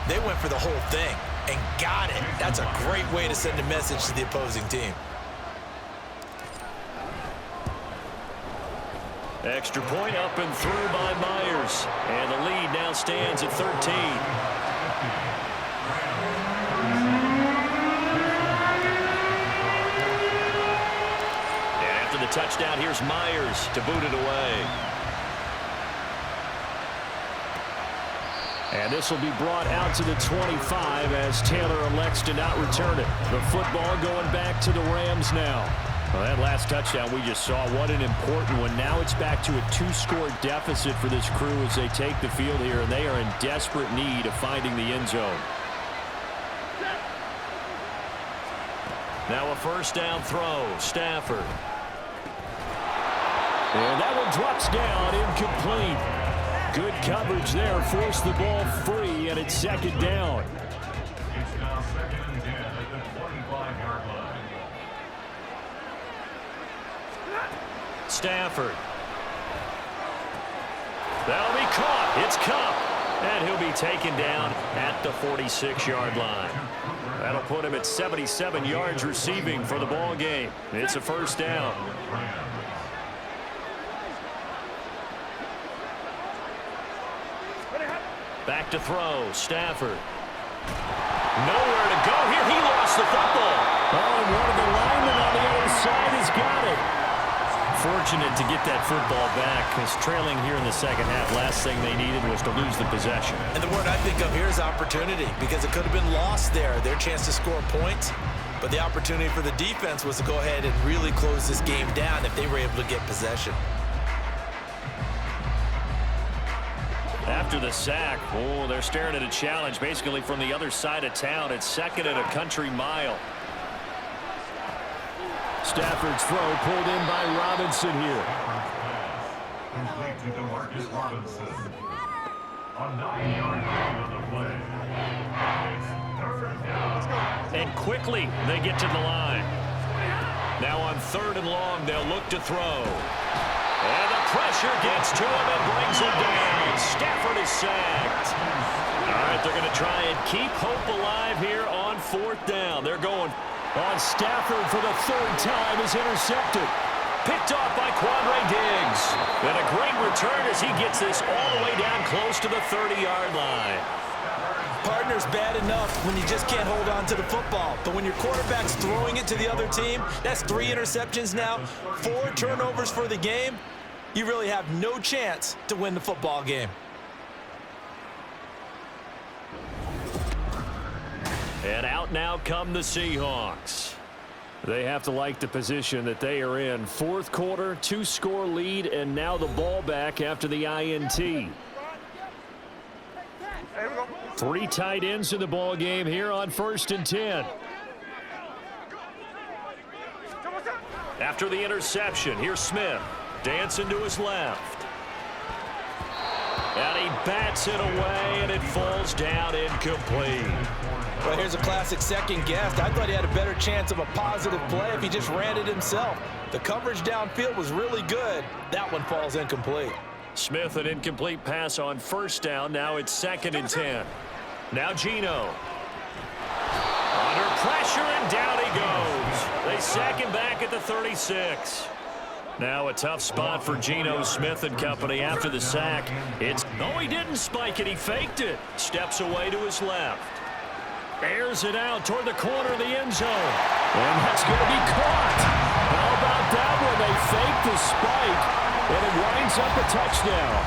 They went for the whole thing and got it. That's a great way to send a message to the opposing team. Extra point up and through by Myers. And the lead now stands at 13. And after the touchdown, here's Myers to boot it away. And this will be brought out to the 25 as Taylor elects to not return it. The football going back to the Rams now. Well, that last touchdown we just saw, what an important one. Now it's back to a 2-score deficit for this crew as they take the field here, and they are in desperate need of finding the end zone. Now a first down throw, Stafford. And that one drops down, incomplete. Good coverage there, forced the ball free, and it's second down. It's now 2nd and 10 at the 25-yard line. Stafford. That'll be caught. It's Cup. And he'll be taken down at the 46-yard line. That'll put him at 77 yards receiving for the ball game. It's a first down. Back to throw. Stafford. Nowhere to go here. He lost the football. Oh, and one of the linemen on the other side has got it. Fortunate to get that football back, because trailing here in the second half, last thing they needed was to lose the possession. And the word I think of here is opportunity, because it could have been lost there, their chance to score points. But the opportunity for the defense was to go ahead and really close this game down if they were able to get possession. After the sack, oh, they're staring at a challenge basically from the other side of town. It's second and a country mile. Stafford's throw pulled in by Robinson here. Complete to DeMarcus Robinson. A 9-yard gain on the play. It's third down. And quickly they get to the line. Now on 3rd and long, they'll look to throw. And the pressure gets to him and brings him down. Stafford is sacked. All right, they're going to try and keep hope alive here on 4th down. They're going on Stafford for the 3rd time is intercepted. Picked off by Quandre Diggs. And a great return as he gets this all the way down close to the 30-yard line. Partner's bad enough when you just can't hold on to the football. But when your quarterback's throwing it to the other team, that's 3 interceptions now, 4 turnovers for the game. You really have no chance to win the football game. And out now come the Seahawks. They have to like the position that they are in. 4th quarter, 2-score lead, and now the ball back after the INT. 3 tight ends in the ball game here on 1st and 10. After the interception, here's Smith. Dancing to his left. And he bats it away, and it falls down incomplete. Well, here's a classic second guess. I thought he had a better chance of a positive play if he just ran it himself. The coverage downfield was really good. That one falls incomplete. Smith, an incomplete pass on 1st down. Now it's 2nd and 10. Now Geno. Under pressure, and down he goes. They sack him back at the 36. Now a tough spot for Geno Smith and company after the sack. No, he didn't spike it. He faked it. Steps away to his left. Airs it out toward the corner of the end zone. And that's going to be caught. How about that one? They faked the spike, and it winds up a touchdown.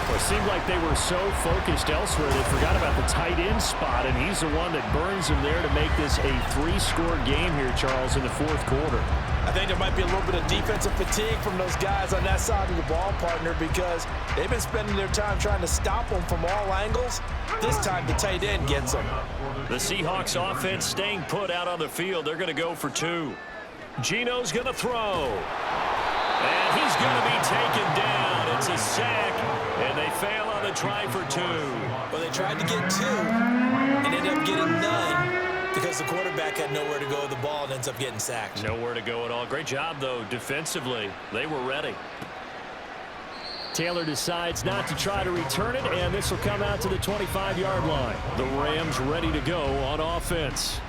Well, it seemed like they were so focused elsewhere they forgot about the tight end spot, and he's the one that burns him there to make this a 3-score game here, Charles, in the 4th quarter. I think there might be a little bit of defensive fatigue from those guys on that side of the ball, partner, because they've been spending their time trying to stop them from all angles. This time the tight end gets them. The Seahawks offense staying put out on the field. They're going to go for 2. Geno's going to throw. And he's going to be taken down. It's a sack, and they fail on the try for 2. Well, they tried to get 2 and ended up getting none because the quarterback had nowhere to go with the ball and ends up getting sacked. Nowhere to go at all. Great job, though, defensively. They were ready. Taylor decides not to try to return it, and this will come out to the 25-yard line. The Rams ready to go on offense.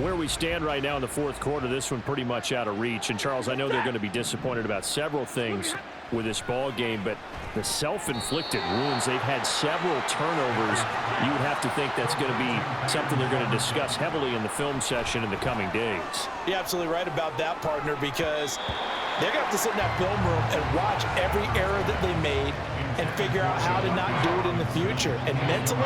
Where we stand right now in the fourth quarter, this one pretty much out of reach. And, Charles, I know they're going to be disappointed about several things with this ball game, but the self-inflicted wounds, they've had several turnovers. You would have to think that's going to be something they're going to discuss heavily in the film session in the coming days. You're absolutely right about that, partner, because they're going to have to sit in that film room and watch every error that they made and figure out how to not do it in the future. And mentally,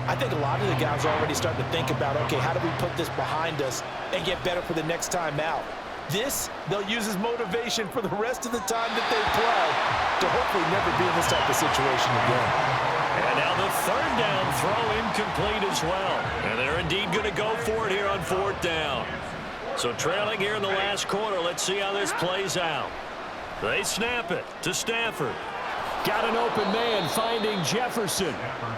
I think a lot of the guys are already starting to think about, okay, how do we put this behind us and get better for the next time out? This, they'll use as motivation for the rest of the time that they play to hopefully never be in this type of situation again. And now the third down throw incomplete as well. And they're indeed going to go for it here on fourth down. So trailing here in the last quarter, let's see how this plays out. They snap it to Stafford. Got an open man finding Jefferson.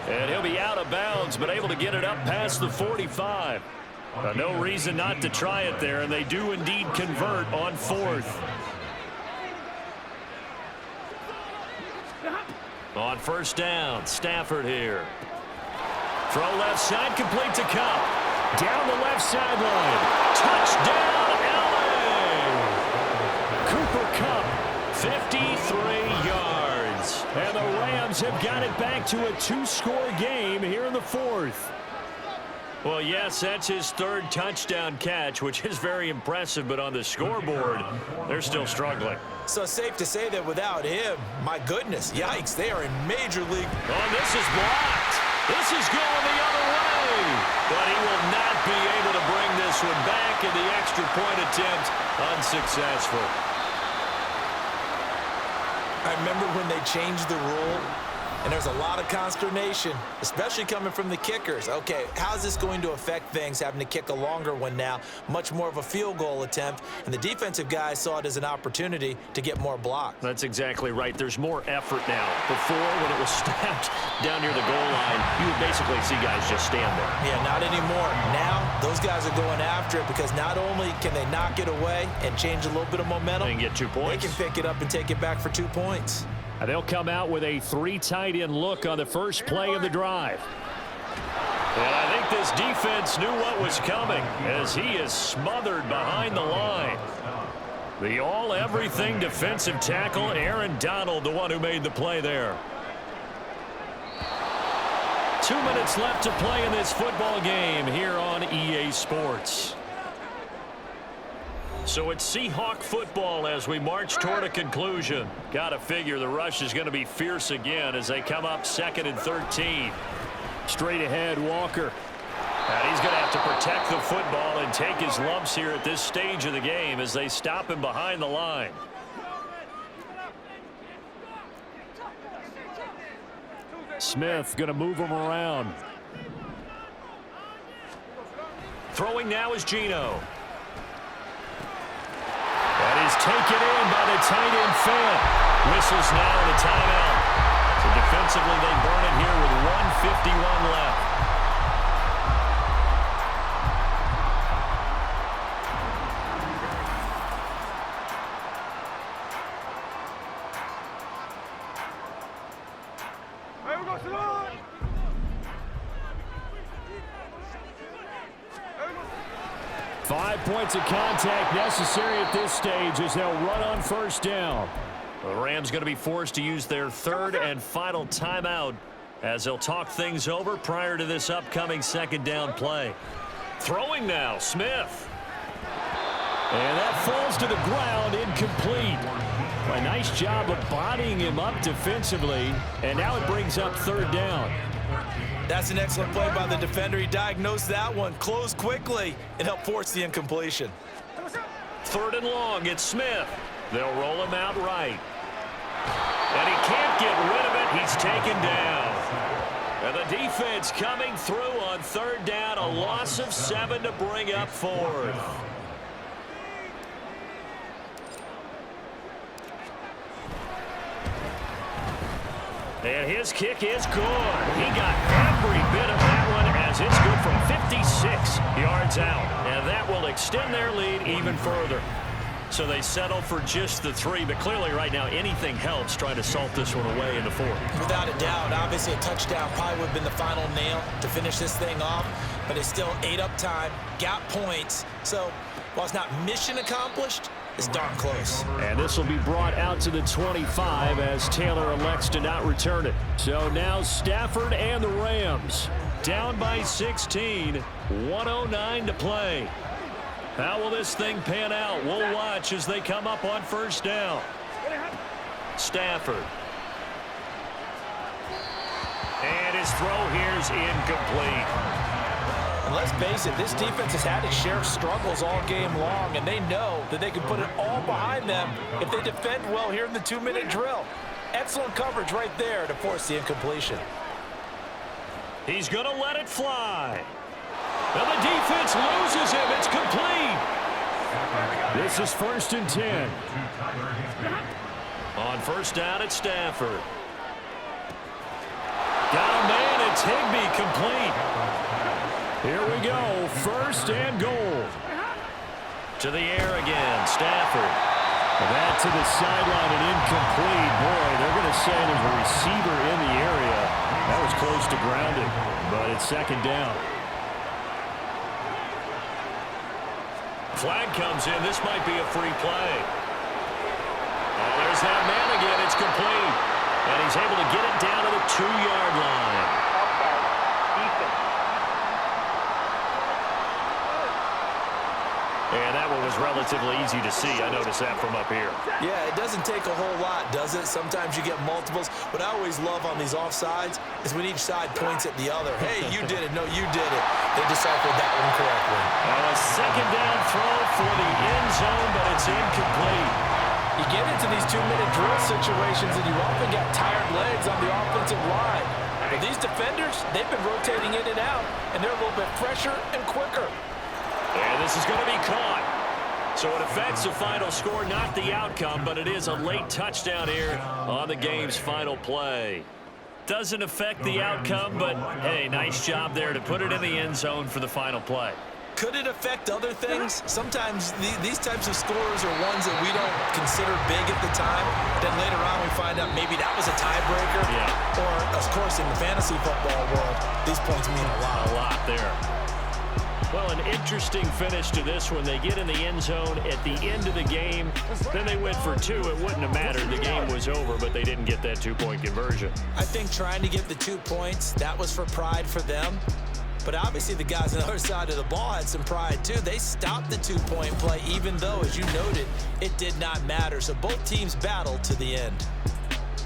And he'll be out of bounds, but able to get it up past the 45. No reason not to try it there, and they do indeed convert on fourth. On first down, Stafford here. Throw left side, complete to Cup. Down the left sideline. Touchdown, LA! Cooper Kupp. 53 yards. And the Rams have got it back to a 2-score game here in the fourth. Well, yes, that's his third touchdown catch, which is very impressive, but on the scoreboard, they're still struggling. So safe to say that without him, my goodness, yikes, they are in major league. Oh, this is blocked. This is going the other way. But he will not be able to bring this one back, and the extra point attempt unsuccessful. I remember when they changed the rule, and there's a lot of consternation, especially coming from the kickers. Okay, how's this going to affect things, having to kick a longer one now, much more of a field goal attempt, and the defensive guys saw it as an opportunity to get more blocks. That's exactly right. There's more effort now. Before, when it was snapped down near the goal line, you would basically see guys just stand there. Yeah, not anymore. Now, those guys are going after it because not only can they knock it away and change a little bit of momentum, and get 2 points. They can pick it up and take it back for 2 points. And they'll come out with a 3 tight end look on the first play of the drive. And I think this defense knew what was coming as he is smothered behind the line. The all-everything defensive tackle, Aaron Donald, the one who made the play there. 2 minutes left to play in this football game here on EA Sports. So it's Seahawk football as we march toward a conclusion. Got to figure the rush is going to be fierce again as they come up 2nd and 13. Straight ahead, Walker. And he's going to have to protect the football and take his lumps here at this stage of the game as they stop him behind the line. Smith going to move him around. Throwing now is Geno. That is taken in by the tight end Fant. Whistles now and a timeout. So defensively they burn it here with 1:51 left. Points of contact necessary at this stage as they'll run on first down. The Rams going to be forced to use their third and final timeout as they'll talk things over prior to this upcoming 2nd down play. Throwing now, Smith. And that falls to the ground, incomplete. A nice job of bodying him up defensively, and now it brings up 3rd down. That's an excellent play by the defender. He diagnosed that one, closed quickly, and helped force the incompletion. 3rd and long, it's Smith. They'll roll him out right. And he can't get rid of it. He's taken down. And the defense coming through on 3rd down, a loss of 7 to bring up 4th. And his kick is good. He got every bit of that one as it's good from 56 yards out. And that will extend their lead even further. So they settle for just the 3, but clearly right now anything helps trying to salt this one away in the 4th. Without a doubt, obviously a touchdown probably would have been the final nail to finish this thing off. but they still ate up time, got points. So while it's not mission accomplished, it's darn close. And this will be brought out to the 25 as Taylor elects to not return it. So now Stafford and the Rams down by 16, 1:09 to play. How will this thing pan out? We'll watch as they come up on first down. Stafford. And his throw here is incomplete. And let's face it, this defense has had its share of struggles all game long, and they know that they can put it all behind them if they defend well here in the 2-minute drill. Excellent coverage right there to force the incompletion. He's going to let it fly. And the defense loses him. It's complete. This is 1st and 10. On first down at Stafford. Got a man. It's Higbee, complete. Here we go. 1st and goal. To the air again. Stafford. That to the sideline and incomplete. Boy, they're going to say there's a receiver in the area. That was close to grounding, but it's 2nd down. Flag comes in. This might be a free play. Oh, there's that man again. It's complete. And he's able to get it down to the 2-yard line. And that one was relatively easy to see. I noticed that from up here. Yeah, it doesn't take a whole lot, does it? Sometimes you get multiples. What I always love on these offsides is when each side points at the other. Hey, you did it. No, you did it. They deciphered that one correctly. A 2nd down throw for the end zone, but it's incomplete. You get into these 2-minute drill situations, and you often get tired legs on the offensive line. But these defenders, they've been rotating in and out, and they're a little bit fresher and quicker. And this is going to be caught. So it affects the final score, not the outcome, but it is a late touchdown here on the game's final play. Doesn't affect the outcome, but, hey, nice job there to put it in the end zone for the final play. Could it affect other things? Sometimes these types of scores are ones that we don't consider big at the time. Then later on we find out maybe that was a tiebreaker. Yeah. Or, of course, in the fantasy football world, these points mean a lot. A lot there. Well, an interesting finish to this one. They get in the end zone at the end of the game. Then they went for 2. It wouldn't have mattered. The game was over, but they didn't get that 2-point conversion. I think trying to get the 2 points, that was for pride for them. But obviously the guys on the other side of the ball had some pride too. They stopped the 2-point play, even though, as you noted, it did not matter. So both teams battled to the end.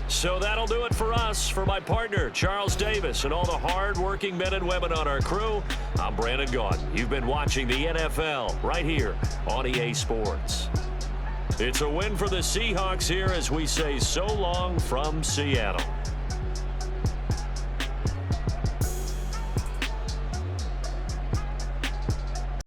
So that'll do it for us. For my partner, Charles Davis, and all the hard-working men and women on our crew, I'm Brandon Gaudin. You've been watching the NFL right here on EA Sports. It's a win for the Seahawks here as we say so long from Seattle.